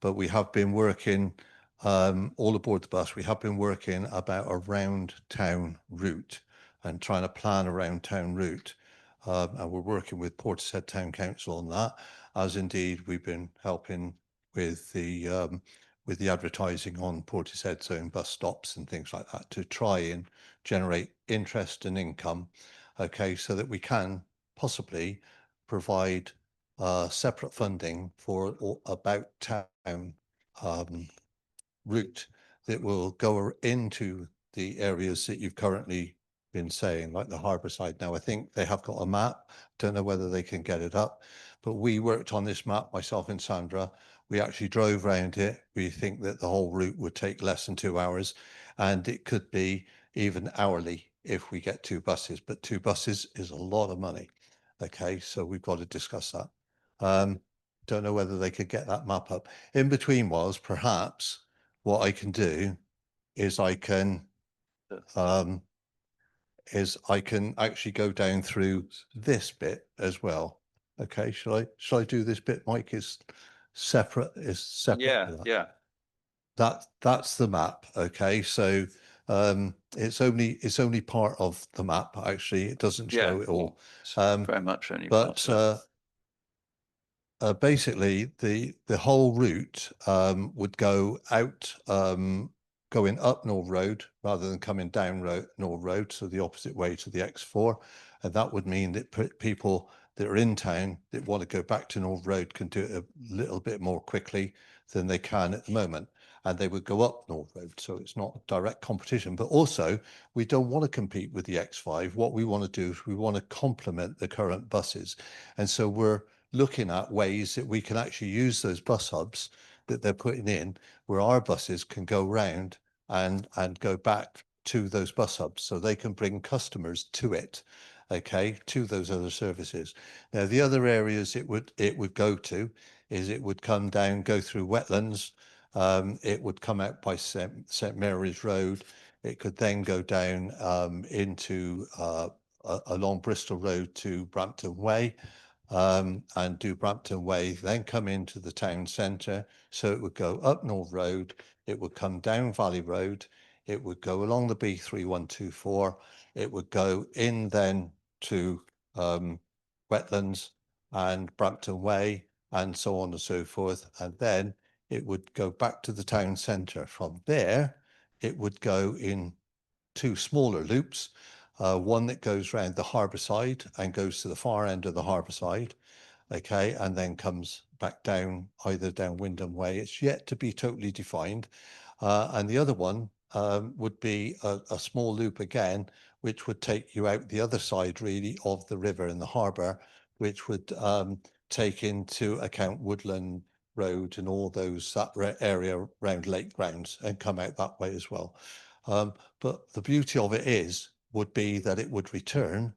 but we have been working all aboard the bus. We have been working about a round town route and trying to plan a round town route. And we're working with Portishead Town Council on that, as indeed we've been helping with the advertising on Portishead's own bus stops and things like that to try and generate interest and income, okay, so that we can possibly provide separate funding for about town route that will go into the areas that you've currently been saying, like the harbour side. Now, I think they have got a map. Don't know whether they can get it up, but we worked on this map, myself and Sandra. We actually drove around it. We think that the whole route would take less than 2 hours, and it could be even hourly if we get 2 buses, but 2 buses is a lot of money. Okay, so we've got to discuss that. Don't know whether they could get that map up. In between was perhaps what I can do is I can actually go down through this bit as well. Okay, shall I do this bit, Mike? Is separate. Yeah. That's the map. Okay, so it's only part of the map. Actually, it doesn't show it all. Very much only. But basically, the whole route would go out, going up North Road rather than coming down North Road, so the opposite way to the X4, and that would mean that people that are in town that want to go back to North Road can do it a little bit more quickly than they can at the moment, and they would go up North Road, so it's not direct competition. But also, we don't want to compete with the X5. What we want to do is we want to complement the current buses, and so we're looking at ways that we can actually use those bus hubs that they're putting in, where our buses can go round and go back to those bus hubs, so they can bring customers to it, okay, to those other services. Now, the other areas it would go to is it would come down, go through wetlands, It would come out by St Mary's Road. It could then go down into along Bristol Road to Brampton Way, and do Brampton Way, then come into the town centre. So it would go up North Road, it would come down Valley Road, it would go along the B3124, it would go in then to Wetlands and Brampton Way, and so on and so forth. And then it would go back to the town centre. From there, it would go in two smaller loops, one that goes round the harbour side and goes to the far end of the harbour side, okay, and then comes back down, either down Wyndham Way. It's yet to be totally defined. And the other one would be a small loop again, which would take you out the other side really of the river and the harbour, which would take into account Woodland Road and all those, that area around Lake Grounds, and come out that way as well. But the beauty of it would be that it would return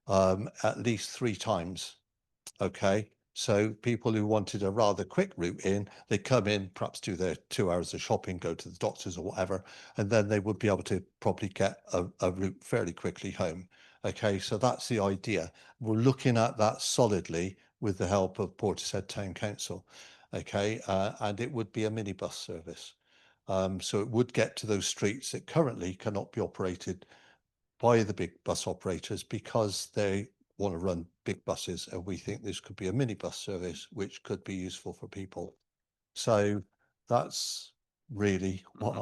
at least 3 times. Okay, so people who wanted a rather quick route in, they come in, perhaps do their 2 hours of shopping, go to the doctors or whatever, and then they would be able to probably get a route fairly quickly home. Okay, so that's the idea. We're looking at that solidly with the help of Portishead Town Council. Okay, and it would be a minibus service. So it would get to those streets that currently cannot be operated by the big bus operators because they want to run big buses, and we think this could be a minibus service which could be useful for people. So that's really what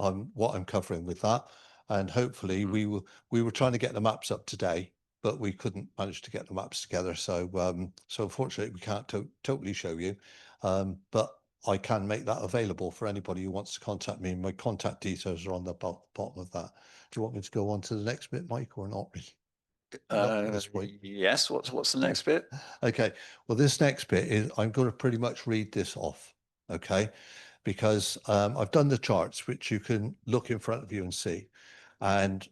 I'm covering with that. And hopefully we were trying to get the maps up today, but we couldn't manage to get the maps together. So so unfortunately we can't totally show you, but I can make that available for anybody who wants to contact me. My contact details are on the bottom of that. Do you want me to go on to the next bit, Mike, or not really? Yes, what's the next bit? Okay, well, this next bit is, I'm going to pretty much read this off, okay? Because I've done the charts, which you can look in front of you and see. And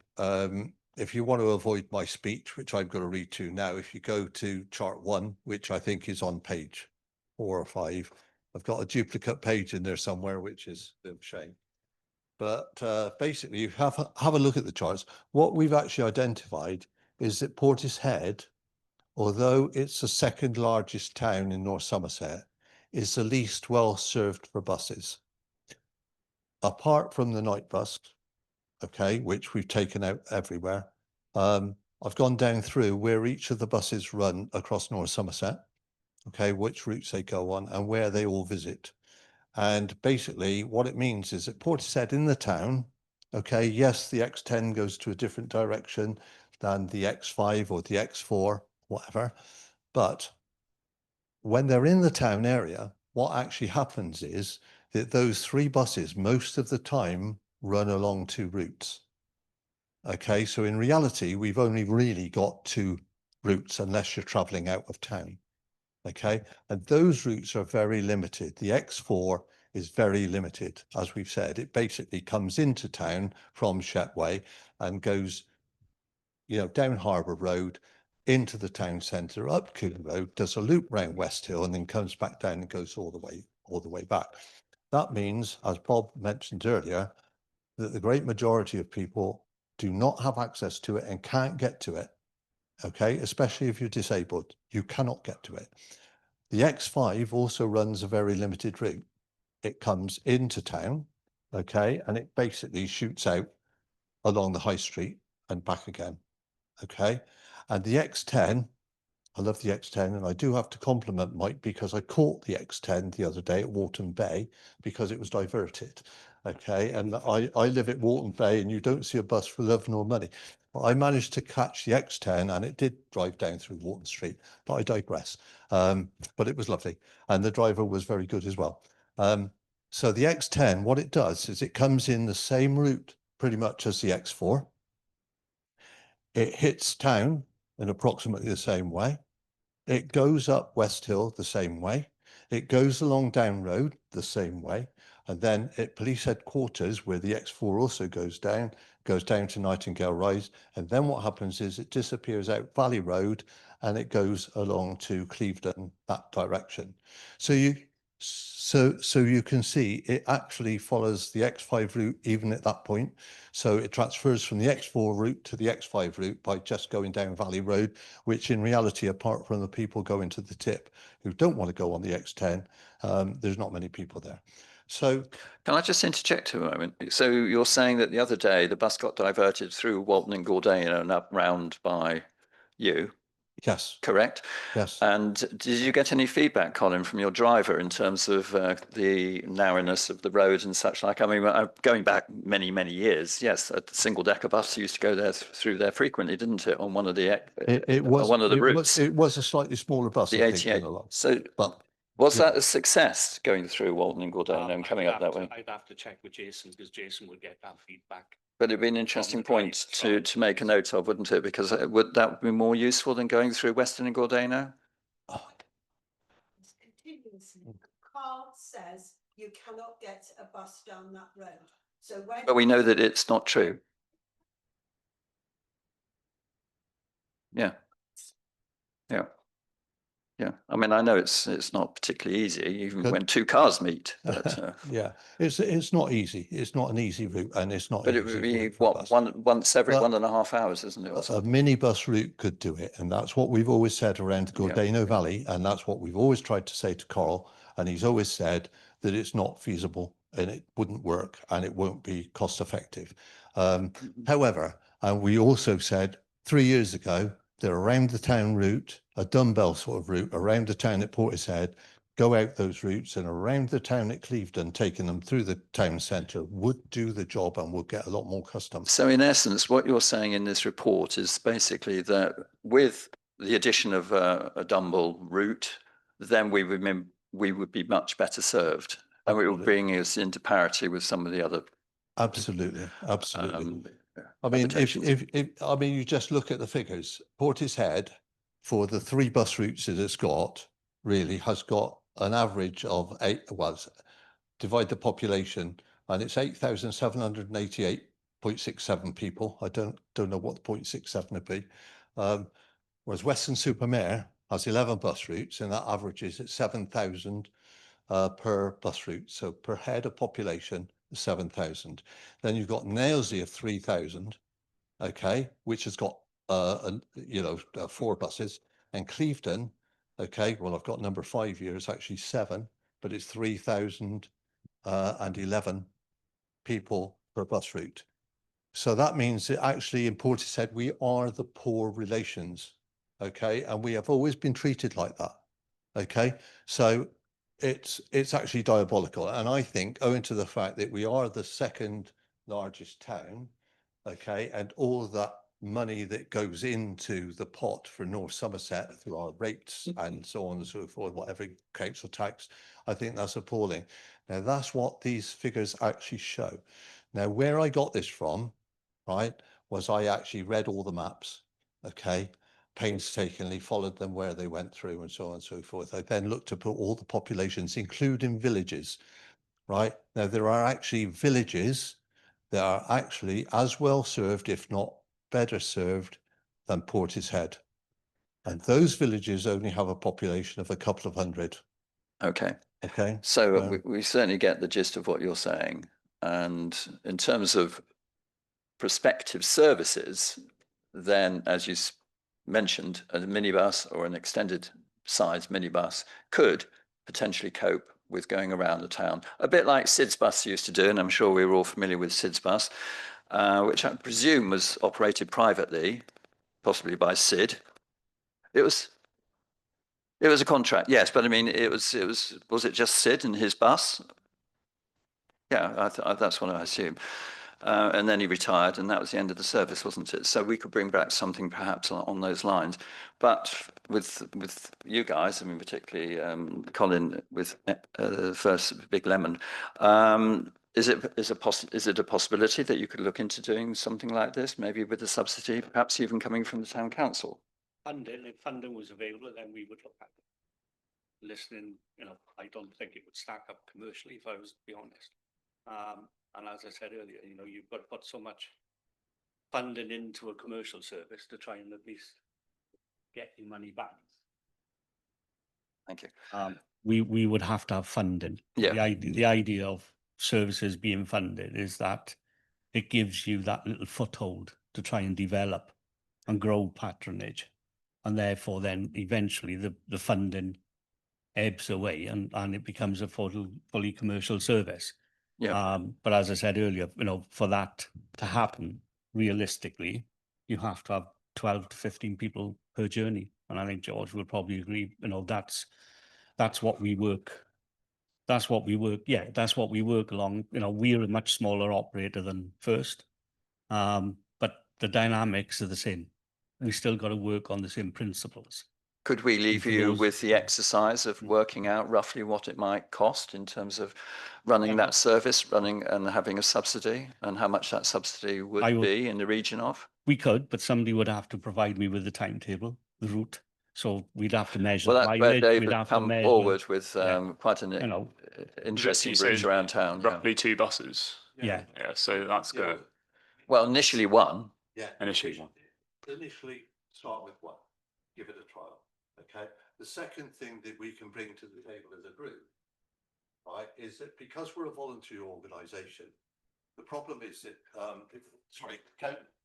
if you want to avoid my speech, which I'm going to read to now, if you go to chart 1, which I think is on page 4 or 5, I've got a duplicate page in there somewhere, which is a bit of a shame. But basically, you have a look at the charts. What we've actually identified is that Portishead, although it's the second largest town in North Somerset, is the least well served for buses. Apart from the night bus, okay, which we've taken out everywhere, I've gone down through where each of the buses run across North Somerset, okay, which routes they go on and where they all visit. And basically what it means is that Portishead in the town, okay, yes, the X10 goes to a different direction than the X5 or the X4, whatever. But when they're in the town area, what actually happens is that those 3 buses most of the time run along 2 routes. Okay, so in reality, we've only really got 2 routes unless you're traveling out of town. Okay, and those routes are very limited. The X4 is very limited, as we've said. It basically comes into town from Shetway and goes, you know, down Harbour Road into the town centre, up Coombe Road, does a loop round West Hill, and then comes back down and goes all the way back. That means, as Bob mentioned earlier, that the great majority of people do not have access to it and can't get to it. Okay, especially if you're disabled, you cannot get to it. The X5 also runs a very limited route. It comes into town, okay, and it basically shoots out along the high street and back again, okay. And the X10, I love the X10, and I do have to compliment Mike because I caught the X10 the other day at Walton Bay because it was diverted, okay. And I live at Walton Bay, and you don't see a bus for love nor money. I managed to catch the X10 and it did drive down through Walton Street, but I digress. But it was lovely. And the driver was very good as well. So the X10, what it does is it comes in the same route pretty much as the X4. It hits town in approximately the same way. It goes up West Hill the same way. It goes along Down Road the same way. And then at police headquarters, where the X4 also goes down to Nightingale Rise. And then what happens is it disappears out Valley Road and it goes along to Clevedon, that direction. So So you can see it actually follows the X5 route even at that point. So it transfers from the X4 route to the X5 route by just going down Valley Road, which in reality, apart from the people going to the tip who don't want to go on the X10, there's not many people there. So can I just interject a moment? So you're saying that the other day the bus got diverted through Walton and Gordana and up round by you? Yes. Correct? Yes. And did you get any feedback, Colin, from your driver in terms of the narrowness of the road and such like? I mean, going back many, many years, yes, a single decker bus used to go there through there frequently, didn't it? On one of the one of the routes. It was a slightly smaller bus. The I think, 88. than a lot. So But was yeah. that a success going through Walton and Gordana and coming up that way? I'd have to check with Jason because Jason would get that feedback. But it'd be an interesting point to make a note of, wouldn't it? Because would that be more useful than going through Weston and Gordana? Carl says you cannot get a bus down that road. So when But we know that it's not true. Yeah. Yeah. Yeah. I mean, I know it's not particularly easy, even Good. when two cars meet. But, Yeah, it's not easy. It's not an easy route, and it's not. but an it would easy be route for a what bus. once every But 1.5 hours, isn't it? Or A something? minibus route could do it, and that's what we've always said around Gordano Valley, and that's what we've always tried to say to Carl, and he's always said that it's not feasible and it wouldn't work and it won't be cost effective. However, and we also said 3 years ago that around the town route, a dumbbell sort of route around the town at Portishead, go out those routes and around the town at Clevedon, taking them through the town centre would do the job and would get a lot more customers. So in essence, what you're saying in this report is basically that with the addition of a Dumble route, then we would be much better served, and we would bring us into parity with some of the other. Absolutely. I mean, habitations. I mean, you just look at the figures. Portishead, for the 3 bus routes that it's got, really has got an average of 8. Well, divide the population, and it's 8,788.67 people. I don't know what the 0.67 would be. Whereas Weston-super-Mare has 11 bus routes, and that averages at 7,000 per bus route. So per head of population, 7,000. Then you've got Nailsea of 3,000, okay, which has got 4 buses, and Clevedon, okay, well, I've got number 5 here, it's actually 7, but it's 3,011 people per bus route. So that means that actually in Portishead, we are the poor relations, okay, and we have always been treated like that, okay. So it's actually diabolical, and I think owing to the fact that we are the 2nd largest town, okay, and all that money that goes into the pot for North Somerset through our rates and so on and so forth, whatever council tax, I think that's appalling. Now that's what these figures actually show. Now where I got this from, right, was I actually read all the maps, okay, painstakingly followed them where they went through and so on and so forth. I then looked to put all the populations, including villages, right? Now there are actually villages that are actually as well served, if not better served, than Portishead. And those villages only have a population of a couple of hundred. Okay. Okay. So we certainly get the gist of what you're saying. And in terms of prospective services, then as you mentioned, a minibus or an extended size minibus could potentially cope with going around the town, a bit like Sid's bus used to do, and I'm sure we were all familiar with Sid's bus, which I presume was operated privately, possibly by Sid. It was a contract, yes, but I mean, was it just Sid and his bus? Yeah, that's what I assume. And then he retired, and that was the end of the service, wasn't it? So we could bring back something perhaps on those lines. But with you guys, I mean, particularly Colin with the first Big Lemon, is it a possibility that you could look into doing something like this, maybe with a subsidy, perhaps even coming from the town council? Funding, if funding was available, then we would look at it. Listening, I don't think it would stack up commercially, if I was to be honest. And as I said earlier, you've got to put so much funding into a commercial service to try and at least get your money back. Thank you. we would have to have funding. Yeah. The idea of services being funded is that it gives you that little foothold to try and develop and grow patronage. And therefore then eventually the funding ebbs away and it becomes a fully commercial service. Yeah. But as I said earlier, for that to happen, realistically, you have to have 12 to 15 people per journey. And I think George will probably agree, that's what we work. That's what we work. Yeah, that's what we work along. We're a much smaller operator than First. But the dynamics are the same. We still got to work on the same principles. Could we leave for you those- with the exercise of working out roughly what it might cost in terms of running that service, running and having a subsidy, and how much that subsidy would I would- be in the region of? We could, but somebody would have to provide me with the timetable, the route. So we'd have to measure Well, that's where mileage, we'd David have to come measure. forward with yeah, quite an interesting route around town. Yeah. Roughly 2 buses. Yeah. Yeah, so that's Yeah. good. Well, initially one. Yeah. Initially one. Initially, start with one, give it a trial, okay? The second thing that we can bring to the table as a group, right, is that because we're a voluntary organisation, the problem is that,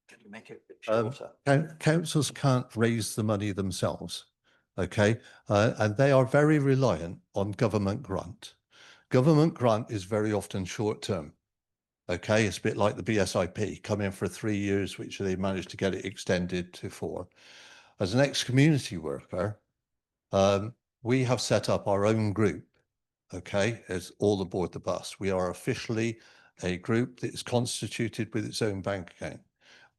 can you make it shorter? Councils can't raise the money themselves, okay? And they are very reliant on government grant. Government grant is very often short-term. Okay, it's a bit like the BSIP, come in for 3 years, which they managed to get it extended to 4. As an ex-community worker, we have set up our own group, okay, as All Aboard the Bus. We are officially a group that is constituted with its own bank account.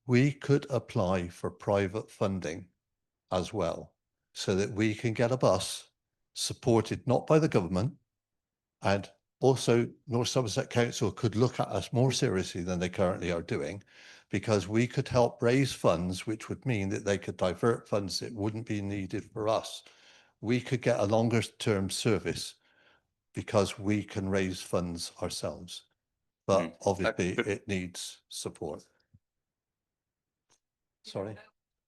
We could apply for private funding as well, so that we can get a bus supported not by the government, and also North Somerset Council could look at us more seriously than they currently are doing, because we could help raise funds, which would mean that they could divert funds that wouldn't be needed for us. We could get a longer term service because we can raise funds ourselves. But obviously it needs support. Sorry.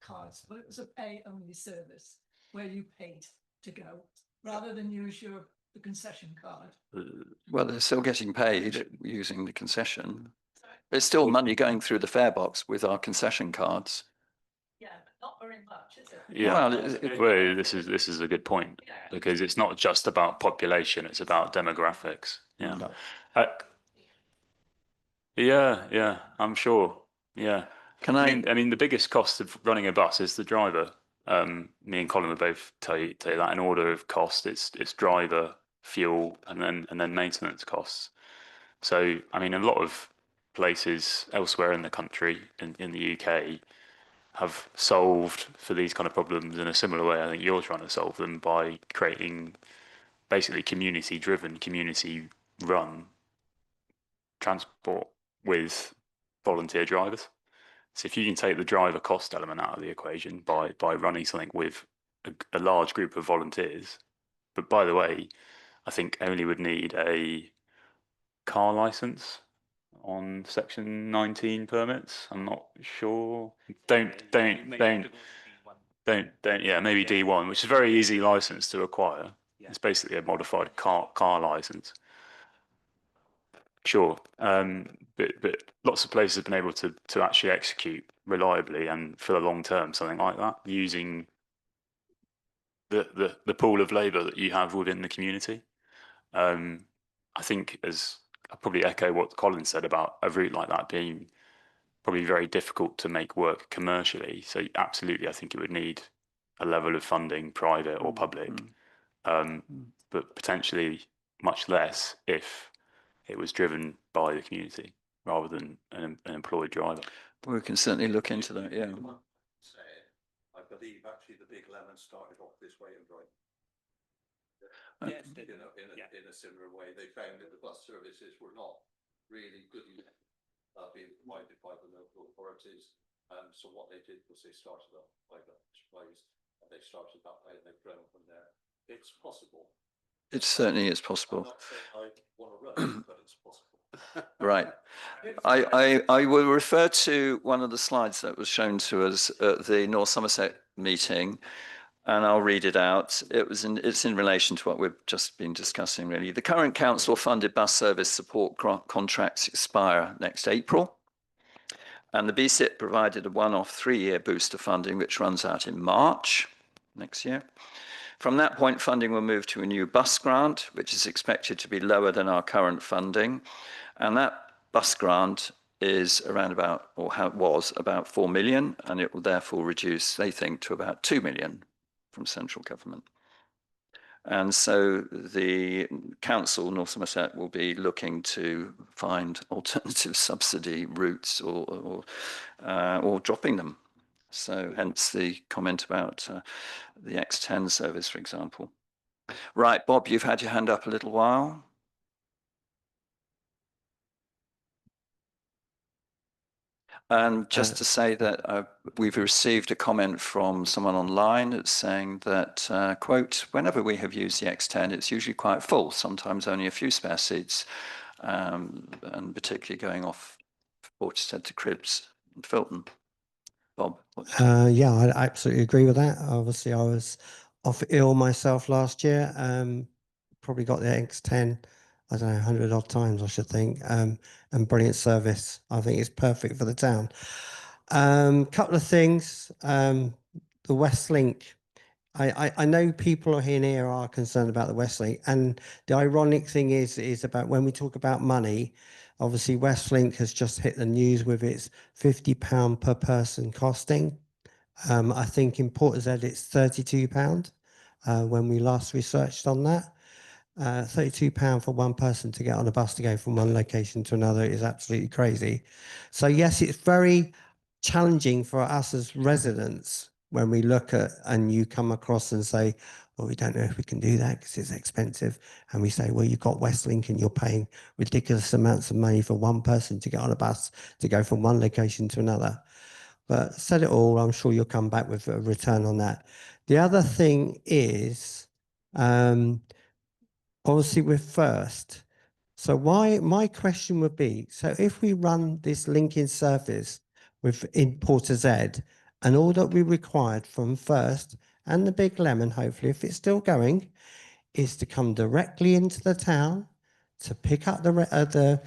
Cards, but it was a pay-only service where you paid to go rather than use the concession card. Well, they're still getting paid using the concession. There's still money going through the fare box with our concession cards. Yeah, but not very much, is it? Yeah, Well, well, this is a good point, because it's not just about population; it's about demographics. Yeah, yeah, I'm sure. Yeah, I mean, the biggest cost of running a bus is the driver. Me and Colin would both tell you that in order of cost, it's driver, fuel, and then maintenance costs. So, I mean, a lot of places elsewhere in the country, in the UK, have solved for these kind of problems in a similar way. I think you're trying to solve them by creating basically community-driven, community-run transport with volunteer drivers. So if you can take the driver cost element out of the equation by running something with a large group of volunteers, but by the way, I think only would need a car license on section 19 permits. I'm not sure. Don't. Yeah, maybe D1, which is a very easy license to acquire. It's basically a modified car license. Sure, but lots of places have been able to actually execute reliably and for the long term something like that using the pool of labour that you have within the community. I think, as I probably echo what Colin said about a route like that being probably very difficult to make work commercially. So absolutely, I think it would need a level of funding, private or public, but potentially much less if it was driven by the community rather than an employed driver. We can certainly look into that, yeah. I believe actually the Big Lemon started off this way in Brighton. Yes, in a similar way, they found that the bus services were not really good enough being provided by the local authorities. So what they did was they started up by the ways, and they started that way and they've grown from there. It's possible. It certainly is possible. I'm not saying I want to run, but it's possible. Right. I will refer to one of the slides that was shown to us at the North Somerset meeting. and I'll read it out. It's in relation to what we've just been discussing, really. The current council-funded bus service support contracts expire next April, and the BSIP provided a one-off 3-year booster funding, which runs out in March next year. From that point, funding will move to a new bus grant, which is expected to be lower than our current funding, and that bus grant is around about, or was about 4 million, and it will therefore reduce, they think, to about 2 million from central government. And so the council, North Somerset, will be looking to find alternative subsidy routes or dropping them. So hence the comment about the X10 service, for example. Right, Bob, you've had your hand up a little while. And just to say that we've received a comment from someone online that's saying that, quote, whenever we have used the X10, it's usually quite full, sometimes only a few spare seats, and particularly going off Portishead to Cribs and Filton. Bob? Yeah, I absolutely agree with that. Obviously, I was off ill myself last year. Probably got the X10, I don't know, 100 odd times, I should think. And brilliant service. I think it's perfect for the town. Couple of things. The Westlink. I know people here are concerned about the Westlink, and the ironic thing is about when we talk about money, obviously Westlink has just hit the news with its £50 per person costing. I think in Portishead it's £32 when we last researched on that. £32 for one person to get on a bus to go from one location to another is absolutely crazy. So yes, it's very challenging for us as residents when we look at and you come across and say, well, we don't know if we can do that because it's expensive. And we say, well, you've got Westlink and you're paying ridiculous amounts of money for one person to get on a bus to go from one location to another. But said it all, I'm sure you'll come back with a return on that. The other thing is, obviously we're first. So my question would be, so if we run this linking service in Portishead, and all that we required from First and the Big Lemon, hopefully, if it's still going, is to come directly into the town to pick up the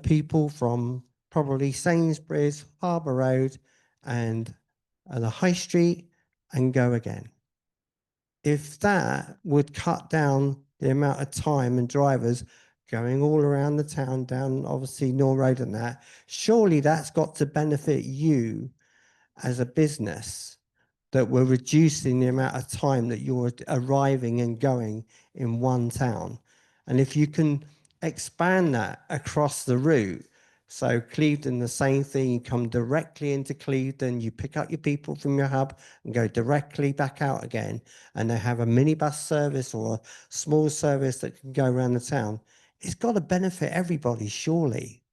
people from probably Sainsbury's, Harbour Road, and the High Street, and go again. If that would cut down the amount of time and drivers going all around the town, down obviously Nor Road and that, surely that's got to benefit you as a business, that we're reducing the amount of time that you're arriving and going in one town. And if you can expand that across the route, so Clevedon, the same thing, you come directly into Clevedon, you pick up your people from your hub and go directly back out again, and they have a minibus service or a small service that can go around the town. It's got to benefit everybody, surely.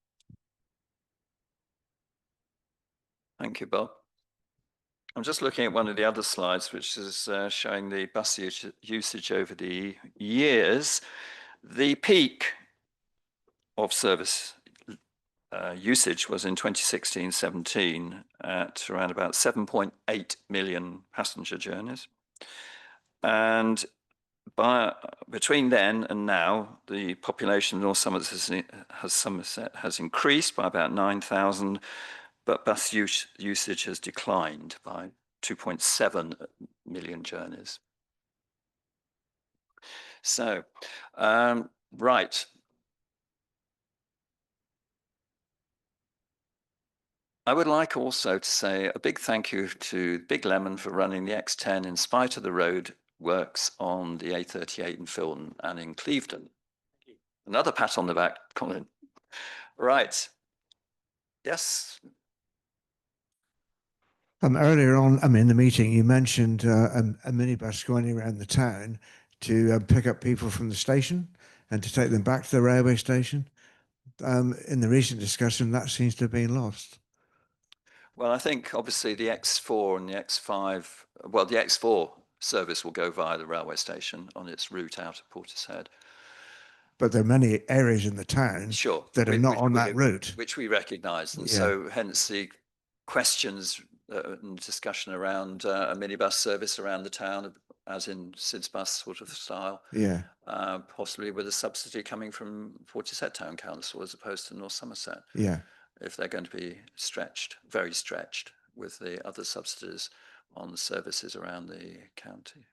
Thank you, Bob. I'm just looking at one of the other slides, which is showing the bus usage over the years. The peak of service usage was in 2016-17 at around about 7.8 million passenger journeys. And between then and now, the population of North Somerset has increased by about 9,000, but bus usage has declined by 2.7 million journeys. So, right. I would like also to say a big thank you to Big Lemon for running the X10 in spite of the road works on the A38 in Filton and in Clevedon. Another pat on the back, Colin. Right. Yes. Earlier on, in the meeting, you mentioned a minibus going around the town to pick up people from the station and to take them back to the railway station. In the recent discussion, that seems to have been lost. Well, I think obviously the X4 and the X5, well, the X4 service will go via the railway station on its route out of Portishead. But there are many areas in the town that are not on that route. Which we recognise, and so hence the questions discussion around a minibus service around the town, as in Sid's Bus sort of style. Yeah. Possibly with a subsidy coming from Portishead Town Council as opposed to North Somerset. Yeah. If they're going to be stretched, very stretched, with the other subsidies on services around the county.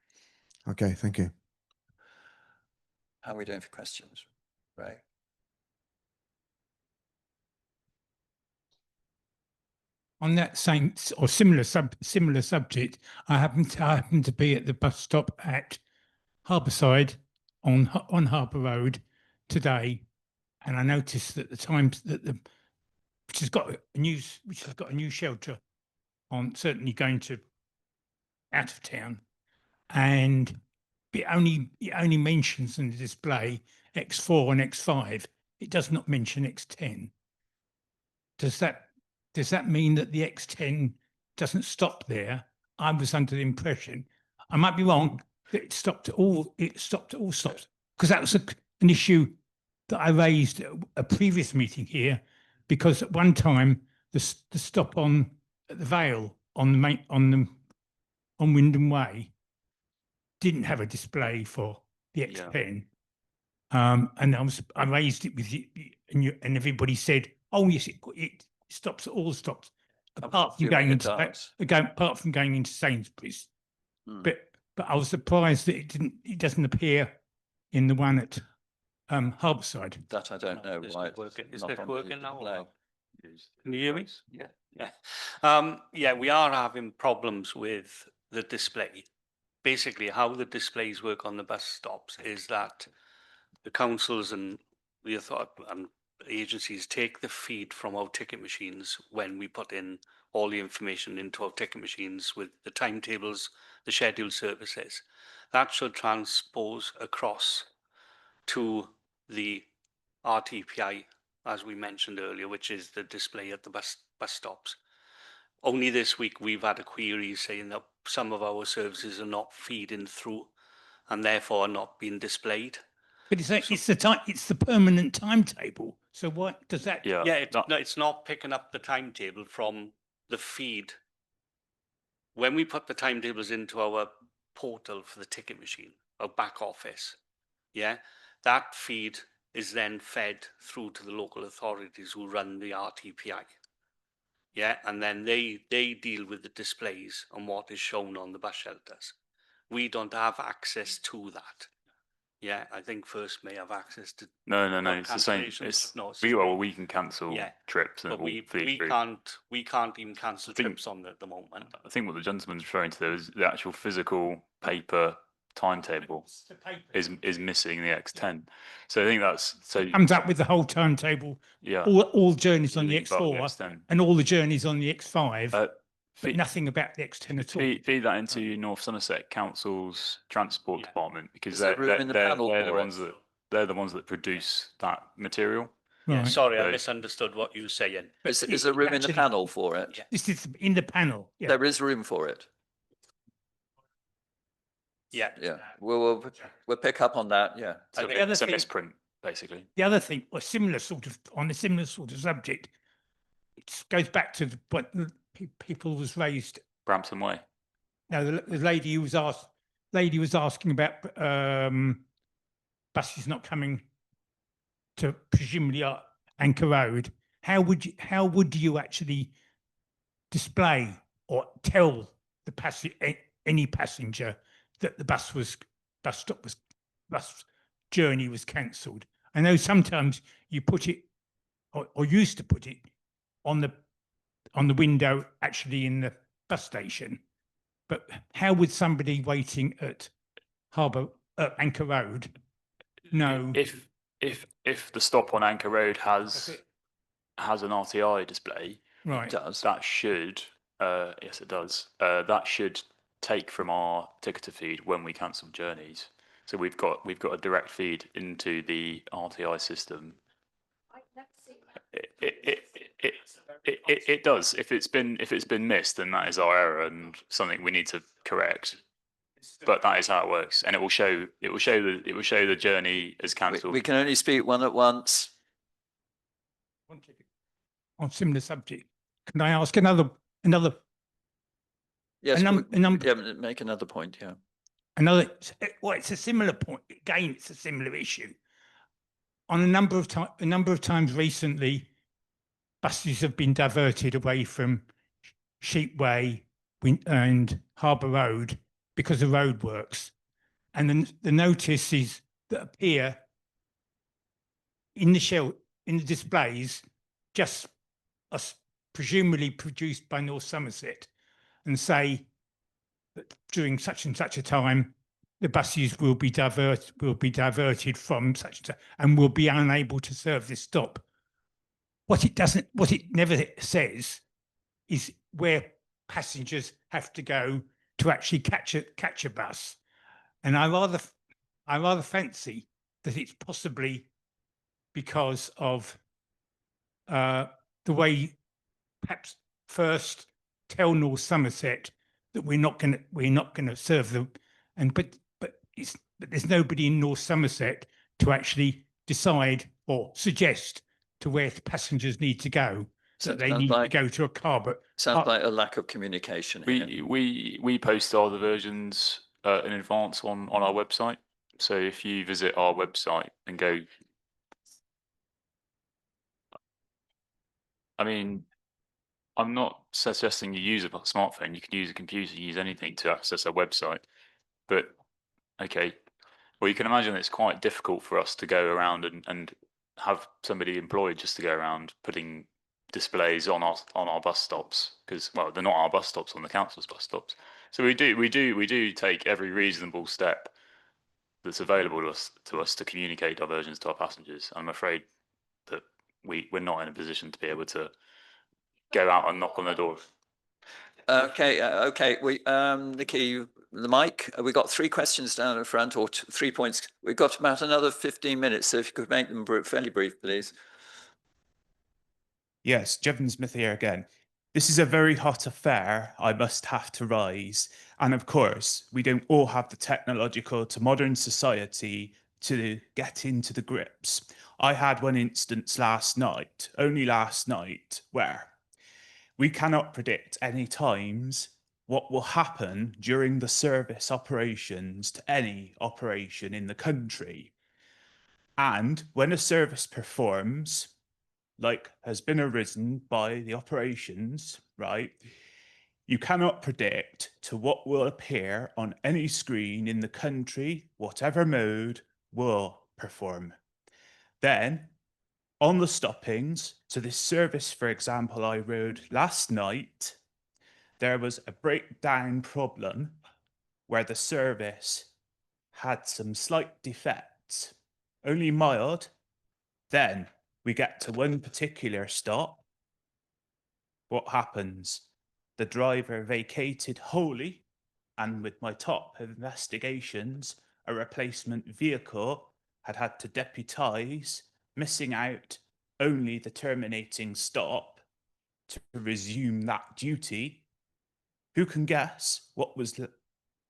Okay, thank you. How are we doing for questions, Ray? On that same or similar subject, I happened to be at the bus stop at Harbourside on Harbour Road today, and I noticed that the times that which has got a new shelter on, certainly going to out of town, and it only mentions in the display X4 and X5. It does not mention X10. Does that mean that the X10 doesn't stop there? I was under the impression, I might be wrong, that it stopped at all stops, because that was an issue that I raised at a previous meeting here, because at one time the stop at the Vale on Wyndham Way didn't have a display for the X10. And I raised it with you, and everybody said, "Oh yes, it stops at all stops, apart from going into Sainsbury's." But I was surprised that it doesn't appear in the one at Harbourside. That I don't know why. Is it working now? display. Can you hear me? Yeah. Yeah, we are having problems with the display. Basically, how the displays work on the bus stops is that the councils and the agencies take the feed from our ticket machines when we put in all the information into our ticket machines with the timetables, the scheduled services. That should transpose across to the RTPI, as we mentioned earlier, which is the display at the bus stops. Only this week we've had a query saying that some of our services are not feeding through and therefore are not being displayed. But it's the permanent timetable. So what does that? Yeah, it's not picking up the timetable from the feed. When we put the timetables into our portal for the ticket machine, our back office, that feed is then fed through to the local authorities who run the RTPI. And then they deal with the displays and what is shown on the bus shelters. We don't have access to that. I think First may have access to. No, it's the same. We can cancel trips, and but we can't even cancel trips on at the moment. I think what the gentleman's referring to there is the actual physical paper timetable is missing the X10. So I think it comes up with the whole timetable. Yeah. All journeys on the X4 and all the journeys on the X5. But nothing about the X10 at all. Feed that into North Somerset Council's transport department, because they're the ones that produce that material. Right. Sorry, I misunderstood what you were saying. Is there room in the panel for it? This is in the panel. Yeah. There is room for it. Yeah. We'll pick up on that. Yeah. So it's a misprint, basically. The other thing, on a similar sort of subject, it goes back to what people was raised. Brampton Way. No, the lady who was asking about buses not coming to presumably Anchor Road. How would you actually display or tell any passenger that the bus journey was cancelled? I know sometimes you put it or used to put it on the window actually in the bus station, but how would somebody waiting at Anchor Road know? If the stop on Anchor Road has an RTI display, right? That should yes, it does. That should take from our ticketer feed when we cancel journeys. So we've got a direct feed into the RTI system. It does. If it's been missed, then that is our error and something we need to correct. But that is how it works, and it will show the journey as cancelled. We can only speak one at once. On similar subject, can I ask another Yes, number, yeah, make another point, yeah. another, well, it's a similar point. Again, it's a similar issue. On a number of times recently, buses have been diverted away from Sheep Way and Harbour Road because of roadworks. And then the notices that appear in the displays just are presumably produced by North Somerset and say that during such and such a time, the buses will be diverted from such and such and will be unable to serve this stop. What it never says is where passengers have to go to actually catch a bus. And I rather fancy that it's possibly because of the way perhaps first tell North Somerset that we're not going to serve them, but there's nobody in North Somerset to actually decide or suggest to where the passengers need to go. So they need to go to a car. But sounds like a lack of communication here. We post all the versions in advance on our website. So if you visit our website and go, I mean, I'm not suggesting you use a smartphone. You can use a computer, use anything to access a website. But okay, well, you can imagine it's quite difficult for us to go around and have somebody employed just to go around putting displays on our bus stops, because, well, they're not our bus stops, on the council's bus stops. So we do take every reasonable step that's available to us to communicate diversions to our passengers. I'm afraid that we're not in a position to be able to go out and knock on the door. Okay, okay. Nikki, the mic. We got 3 questions down in front, or 3 points. We've got about another 15 minutes, so if you could make them fairly brief, please. Yes, Jevon Smith here again. This is a very hot affair, I must have to rise. And of course, we don't all have the technological to modern society to get into the grips. I had one instance only last night, where we cannot predict any times what will happen during the service operations to any operation in the country. And when a service performs, like has been arisen by the operations, right, you cannot predict to what will appear on any screen in the country, whatever mode will perform. Then, on the stoppings, so this service, for example, I rode last night, there was a breakdown problem where the service had some slight defects, only mild. Then we get to one particular stop. What happens? The driver vacated wholly, and with my top investigations, a replacement vehicle had to deputise, missing out only the terminating stop to resume that duty. Who can guess what was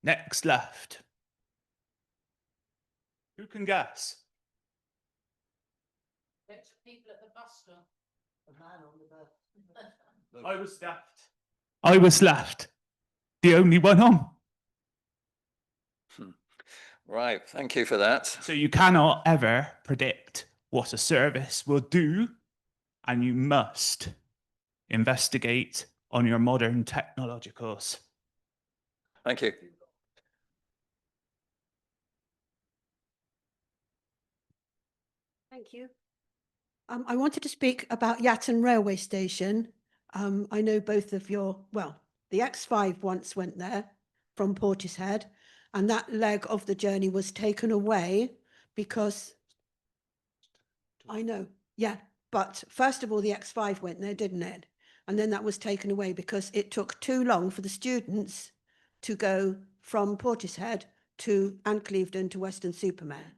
next left? Who can guess? It's people at the bus stop. The man on the bus. I was left. The only one on. Right, thank you for that. So you cannot ever predict what a service will do, and you must investigate on your modern technologicals. Thank you. Thank you. I wanted to speak about Yatton Railway Station. I know both of the X5 once went there from Portishead, and that leg of the journey was taken away because, I know, yeah, but first of all, the X5 went there, didn't it? And then that was taken away because it took too long for the students to go from Portishead to Clevedon to Weston-super-Mare.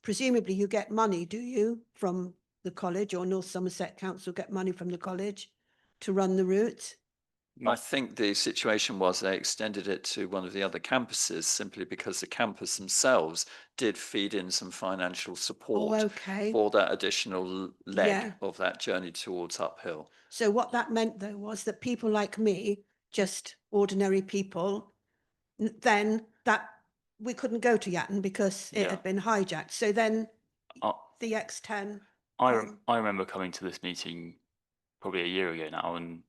Presumably you get money, do you, from the college, or North Somerset Council get money from the college to run the route? I think the situation was they extended it to one of the other campuses simply because the campus themselves did feed in some financial support for that additional leg of that journey towards uphill. So what that meant, though, was that people like me just ordinary people, then that we couldn't go to Yatton because it Yeah. had been hijacked. So then Uh, the X10. I remember coming to this meeting probably a year ago now, and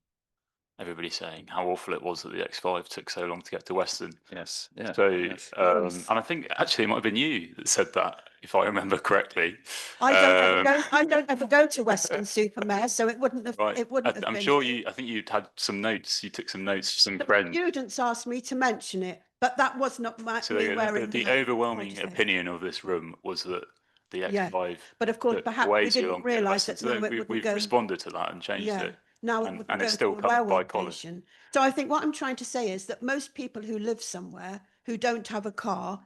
everybody saying how awful it was that the X5 took so long to get to Weston. Yes. Yeah. So, yes. and I think actually it might have been you that said that, if I remember correctly. I don't ever go to Weston-super-Mare, so it wouldn't have. Right. It wouldn't have I'm been sure me. I think you'd had some notes. You took some notes for some The friends. students asked me to mention it, but that was not So me wearing the the hat. overwhelming Like I say. opinion of this room was that the Yeah, X5 but of course, took perhaps way we too didn't long to get realise Weston. that So now it we, wouldn't we've go. responded to that and changed Yeah, it. now it and wouldn't it's go still to a covered by railway college. station. So I think what I'm trying to say is that most people who live somewhere who don't have a car,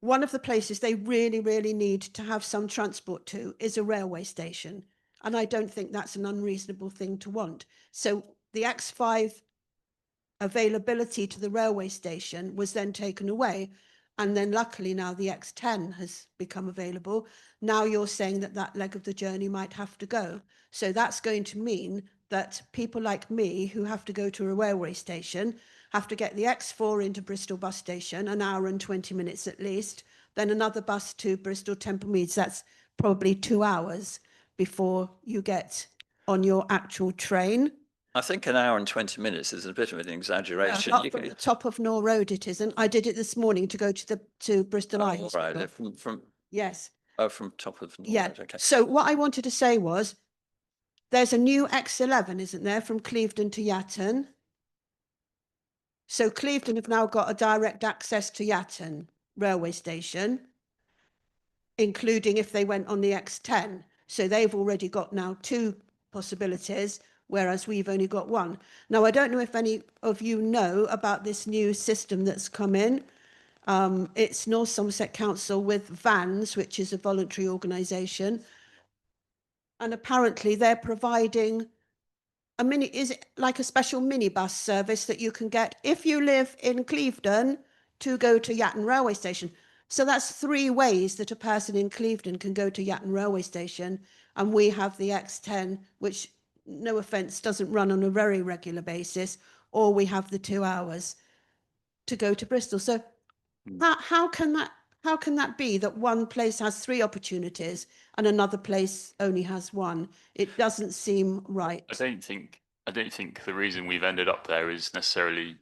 one of the places they really, really need to have some transport to is a railway station. And I don't think that's an unreasonable thing to want. So the X5 availability to the railway station was then taken away. And then luckily now the X10 has become available. Now you're saying that that leg of the journey might have to go. So that's going to mean that people like me who have to go to a railway station have to get the X4 into Bristol bus station, an hour and 20 minutes at least, then another bus to Bristol Temple Meads. That's probably 2 hours before you get on your actual train. I think an hour and 20 minutes is a bit of an exaggeration. Not You from can- the top of Nor Road, it isn't. I did it this morning to go to Bristol Eye Oh, Hospital. right. From Yes. from top of North Yeah. Road, okay. So what I wanted to say was, there's a new X11, isn't there, from Clevedon to Yatton? So Clevedon have now got a direct access to Yatton railway station, including if they went on the X10. So they've already got now 2 possibilities, whereas we've only got 1. Now, I don't know if any of you know about this new system that's come in. It's North Somerset Council with Vans, which is a voluntary organisation. And apparently they're providing is it like a special minibus service that you can get if you live in Clevedon to go to Yatton railway station. So that's 3 ways that a person in Clevedon can go to Yatton railway station. And we have the X10, which, no offence, doesn't run on a very regular basis, or we have the 2 hours to go to Bristol. So how can that be that one place has 3 opportunities and another place only has 1? It doesn't seem right. I don't think the reason we've ended up there is necessarily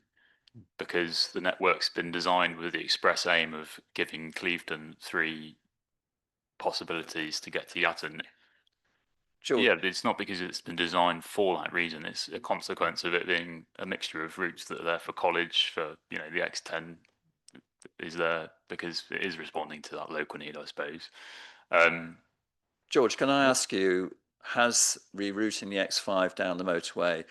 because the network's been designed with the express aim of giving Clevedon 3 possibilities to get to Yatton. Sure. Yeah, but it's not because it's been designed for that reason. It's a consequence of it being a mixture of routes that are there for college, for, the X10 is there because it is responding to that local need, I suppose. George, can I ask you, has rerouting the X5 down the motorway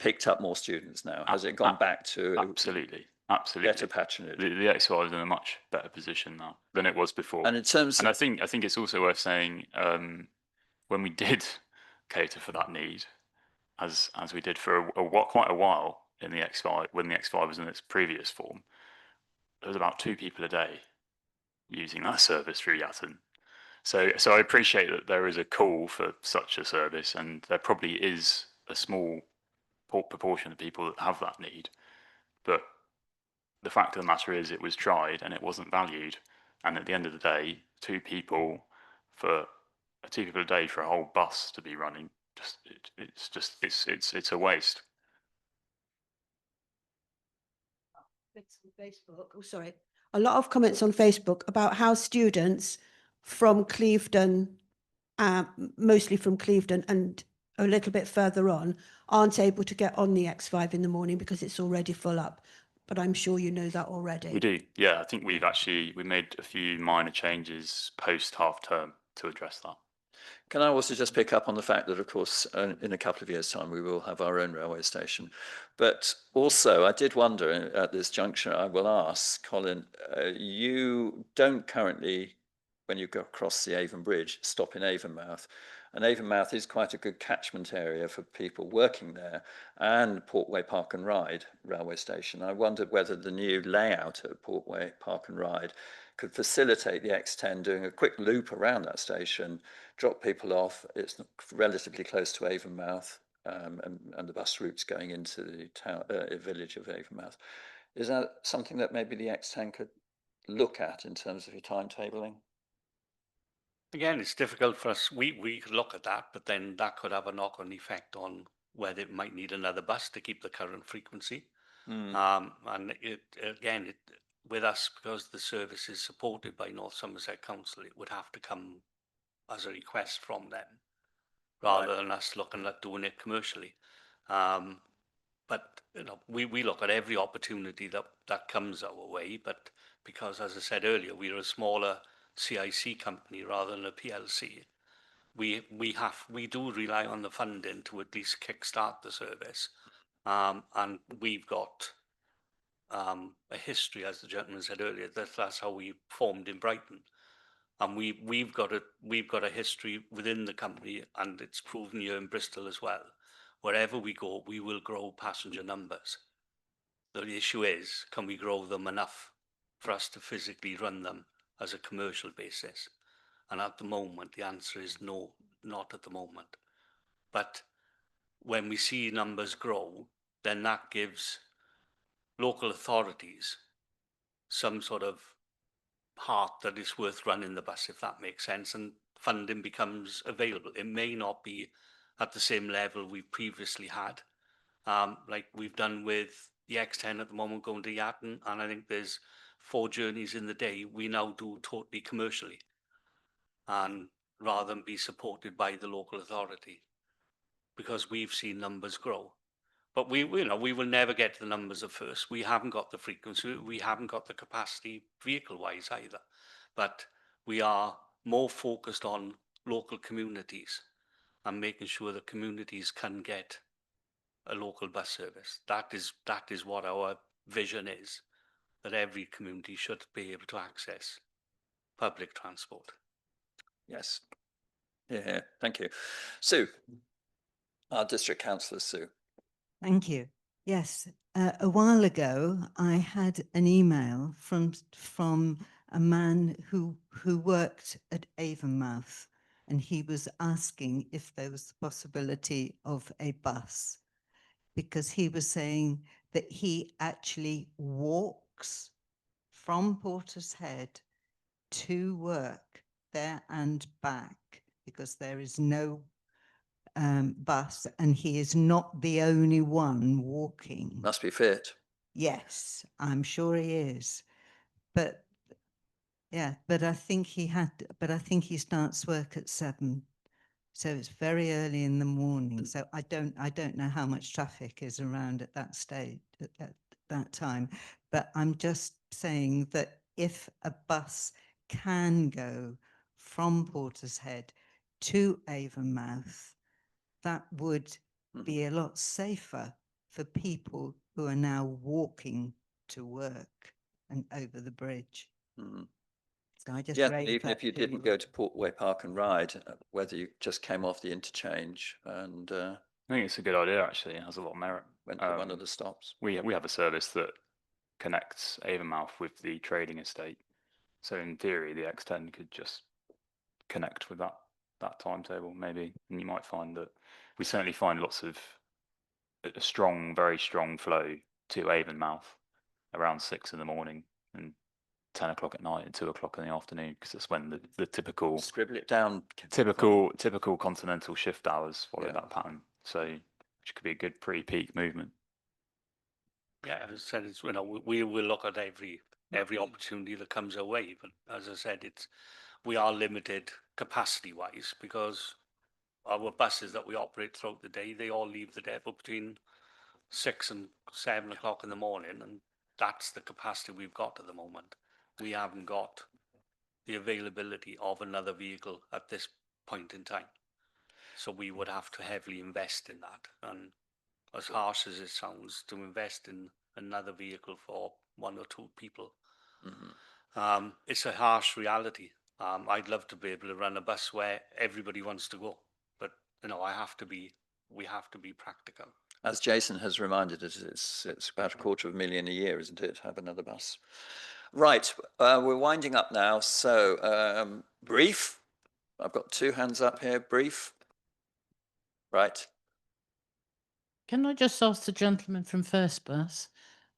picked up more students now? Has it gone back to Absolutely. better patronage? The X5 is in a much better position now than it was before. And in terms And of, I think it's also worth saying, when we did cater for that need, as we did for quite a while in the X5, when the X5 was in its previous form, there was about 2 people a day using that service through Yatton. So I appreciate that there is a call for such a service, and there probably is a small proportion of people that have that need. But the fact of the matter is, it was tried and it wasn't valued. And at the end of the day, 2 people a day for a whole bus to be running, it's a waste. Facebook. Oh, sorry. A lot of comments on Facebook about how students from Clevedon, mostly from Clevedon and a little bit further on, aren't able to get on the X5 in the morning because it's already full up. But I'm sure you know that already. We do, yeah. I think we made a few minor changes post half term to address that. can I also just pick up on the fact that, of course, in a couple of years' time, we will have our own railway station. But also, I did wonder at this juncture, I will ask, Colin, you don't currently, when you go across the Avon Bridge, stop in Avonmouth. And Avonmouth is quite a good catchment area for people working there, and Portway Park and Ride railway station. I wondered whether the new layout at Portway Park and Ride could facilitate the X10 doing a quick loop around that station, drop people off. It's relatively close to Avonmouth, and the bus routes going into the town, village of Avonmouth. Is that something that maybe the X10 could look at in terms of your timetabling? Again, it's difficult for us. We could look at that, but then that could have a knock-on effect on whether it might need another bus to keep the current frequency. And with us, because the service is supported by North Somerset Council, it would have to come as a request from them, rather than us looking at doing it commercially. But we look at every opportunity that comes our way. But because, as I said earlier, we're a smaller CIC company rather than a PLC, we do rely on the funding to at least kickstart the service. And we've got a history, as the gentleman said earlier, that's how we formed in Brighton. And we've got a history within the company, and it's proven here in Bristol as well. Wherever we go, we will grow passenger numbers. The issue is, can we grow them enough for us to physically run them as a commercial basis? And at the moment, the answer is no, not at the moment. But when we see numbers grow, then that gives local authorities some sort of heart that it's worth running the bus, if that makes sense, and funding becomes available. It may not be at the same level we previously had, like we've done with the X10 at the moment going to Yatton, and I think there's 4 journeys in the day we now do totally commercially, and rather than be supported by the local authority, because we've seen numbers grow. But we will never get to the numbers at first. We haven't got the frequency, we haven't got the capacity vehicle-wise either. But we are more focused on local communities and making sure the communities can get a local bus service. That is what our vision is, that every community should be able to access public transport. Yes. Yeah, thank you. Sue, our district councillor, Sue. Thank you. Yes, a while ago, I had an email from a man who worked at Avonmouth, and he was asking if there was the possibility of a bus, because he was saying that he actually walks from Portishead to work there and back, because there is no bus, and he is not the only one walking. Must be fit. Yes, I'm sure he is. But yeah, but I think he starts work at 7. So it's very early in the morning. So I don't know how much traffic is around at that stage at that time. But I'm just saying that if a bus can go from Portishead to Avonmouth, that would be a lot safer for people who are now walking to work and over the bridge. So I just raised even that if you to didn't go to Portway Park and Ride, whether you just came off the interchange and I think it's a good idea, actually. It has a lot of merit. went to one of the stops. We have a service that connects Avonmouth with the trading estate. So in theory, the X10 could just connect with that timetable, maybe. And you might find that we certainly find lots of a strong, very strong flow to Avonmouth around 6 in the morning and 10 o'clock at night and 2 o'clock in the afternoon, because that's when the typical scribble it down, typical continental shift hours follow that pattern. So which could be a good pre-peak movement. Yeah, as I said, it's, we will look at every opportunity that comes our way. But as I said, we are limited capacity wise, because our buses that we operate throughout the day, they all leave the depot between 6 and 7 o'clock in the morning, and that's the capacity we've got at the moment. We haven't got the availability of another vehicle at this point in time. So we would have to heavily invest in that. And as harsh as it sounds, to invest in another vehicle for 1 or 2 people, it's a harsh reality. I'd love to be able to run a bus where everybody wants to go, but we have to be practical. As Jason has reminded us, it's about $250,000 a year, isn't it, to have another bus? Right, we're winding up now. So brief. I've got 2 hands up here. Brief. Right. Can I just ask the gentleman from First Bus?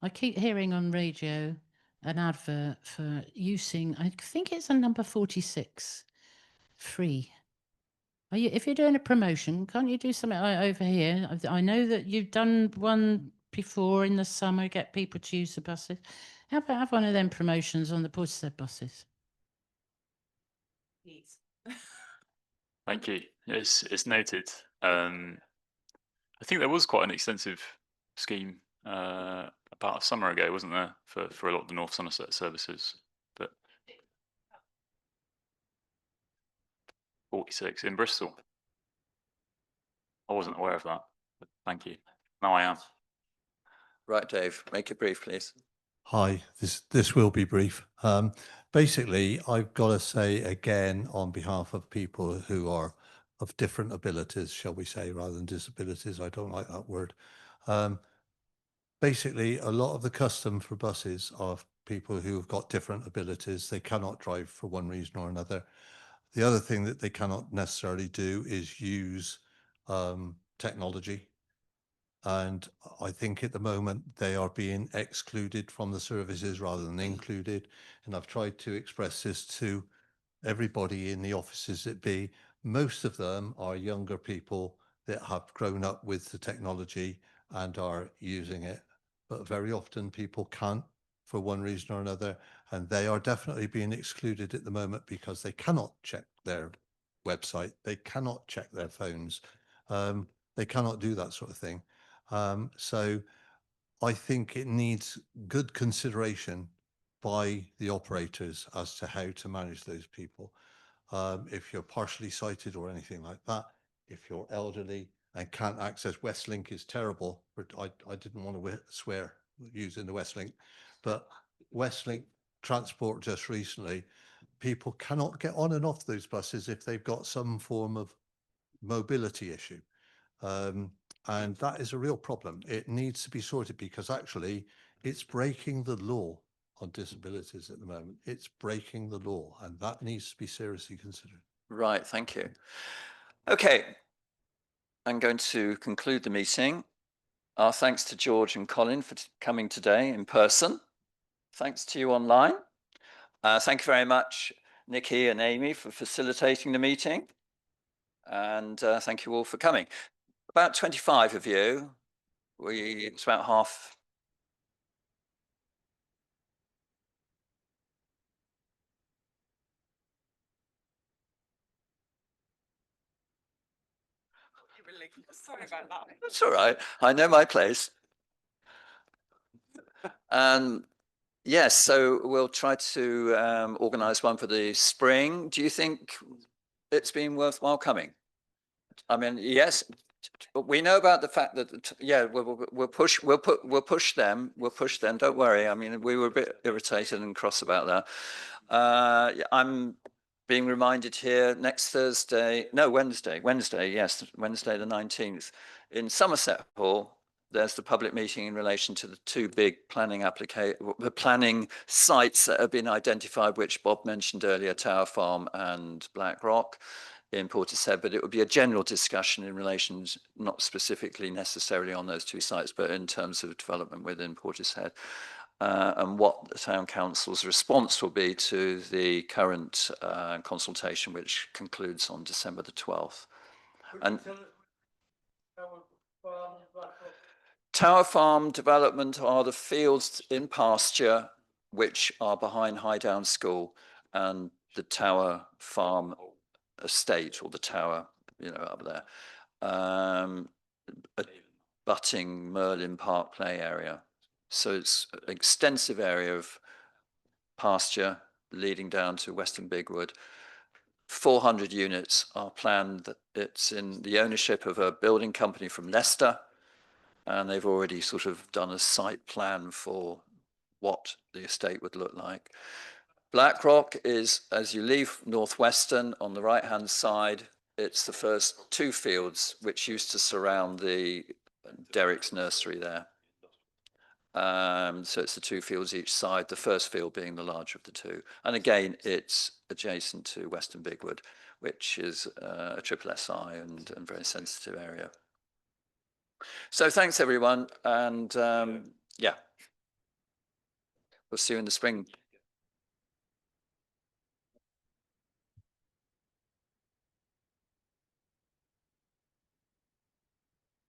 I keep hearing on radio an advert for using, I think it's a number 46, free. Are you, if you're doing a promotion, can't you do something over here? I know that you've done one before in the summer, get people to use the buses. How about have one of them promotions on the Portishead buses? Thank you. It's noted. I think there was quite an extensive scheme about a summer ago, wasn't there, for a lot of the North Somerset services? But 46 in Bristol. I wasn't aware of that. But thank you. Now I am. Right, Dave, make it brief, please. Hi, this will be brief. Basically, I've got to say again, on behalf of people who are of different abilities, shall we say, rather than disabilities, I don't like that word. Basically, a lot of the custom for buses are people who've got different abilities. They cannot drive for one reason or another. The other thing that they cannot necessarily do is use technology. And I think at the moment they are being excluded from the services rather than included. And I've tried to express this to everybody in the offices at B. Most of them are younger people that have grown up with the technology and are using it. But very often people can't for one reason or another. And they are definitely being excluded at the moment because they cannot check their website. They cannot check their phones. They cannot do that sort of thing. So I think it needs good consideration by the operators as to how to manage those people. If you're partially sighted or anything like that, if you're elderly and can't access Westlink is terrible. I didn't want to swear using the Westlink, but Westlink Transport just recently, people cannot get on and off those buses if they've got some form of mobility issue. And that is a real problem. It needs to be sorted because actually it's breaking the law on disabilities at the moment. It's breaking the law and that needs to be seriously considered. Right, thank you. Okay, I'm going to conclude the meeting. Our thanks to George and Colin for coming today in person. Thanks to you online. Thank you very much, Nikki and Amy, for facilitating the meeting. And thank you all for coming. About 25 of you. It's about half. Sorry about that. That's all right. I know my place. Yes, so we'll try to organise one for the spring. Do you think it's been worthwhile coming? I mean, yes, we know about the fact that we'll push them. Don't worry. I mean, we were a bit irritated and cross about that. I'm being reminded here next Wednesday, yes, Wednesday the 19th in Somerset Hall. There's the public meeting in relation to the two big the planning sites that have been identified, which Bob mentioned earlier, Tower Farm and Black Rock in Portishead, but it would be a general discussion in relation, not specifically necessarily on those two sites, but in terms of development within Portishead. And what the Town Council's response will be to the current consultation, which concludes on December the 12th. And Tower Farm development are the fields in pasture which are behind Highdown School and the Tower Farm estate, or the tower, up there, butting Merlin Park play area. So it's an extensive area of pasture leading down to Weston Bigwood. 400 units are planned. It's in the ownership of a building company from Leicester, and they've already sort of done a site plan for what the estate would look like. Blackrock is, as you leave Northwestern on the right-hand side, it's the first two fields which used to surround the Derrick's nursery there. So it's the two fields each side, the first field being the larger of the two. And again, it's adjacent to Weston Bigwood, which is a triple SI and very sensitive area. So thanks everyone, and yeah, we'll see you in the spring.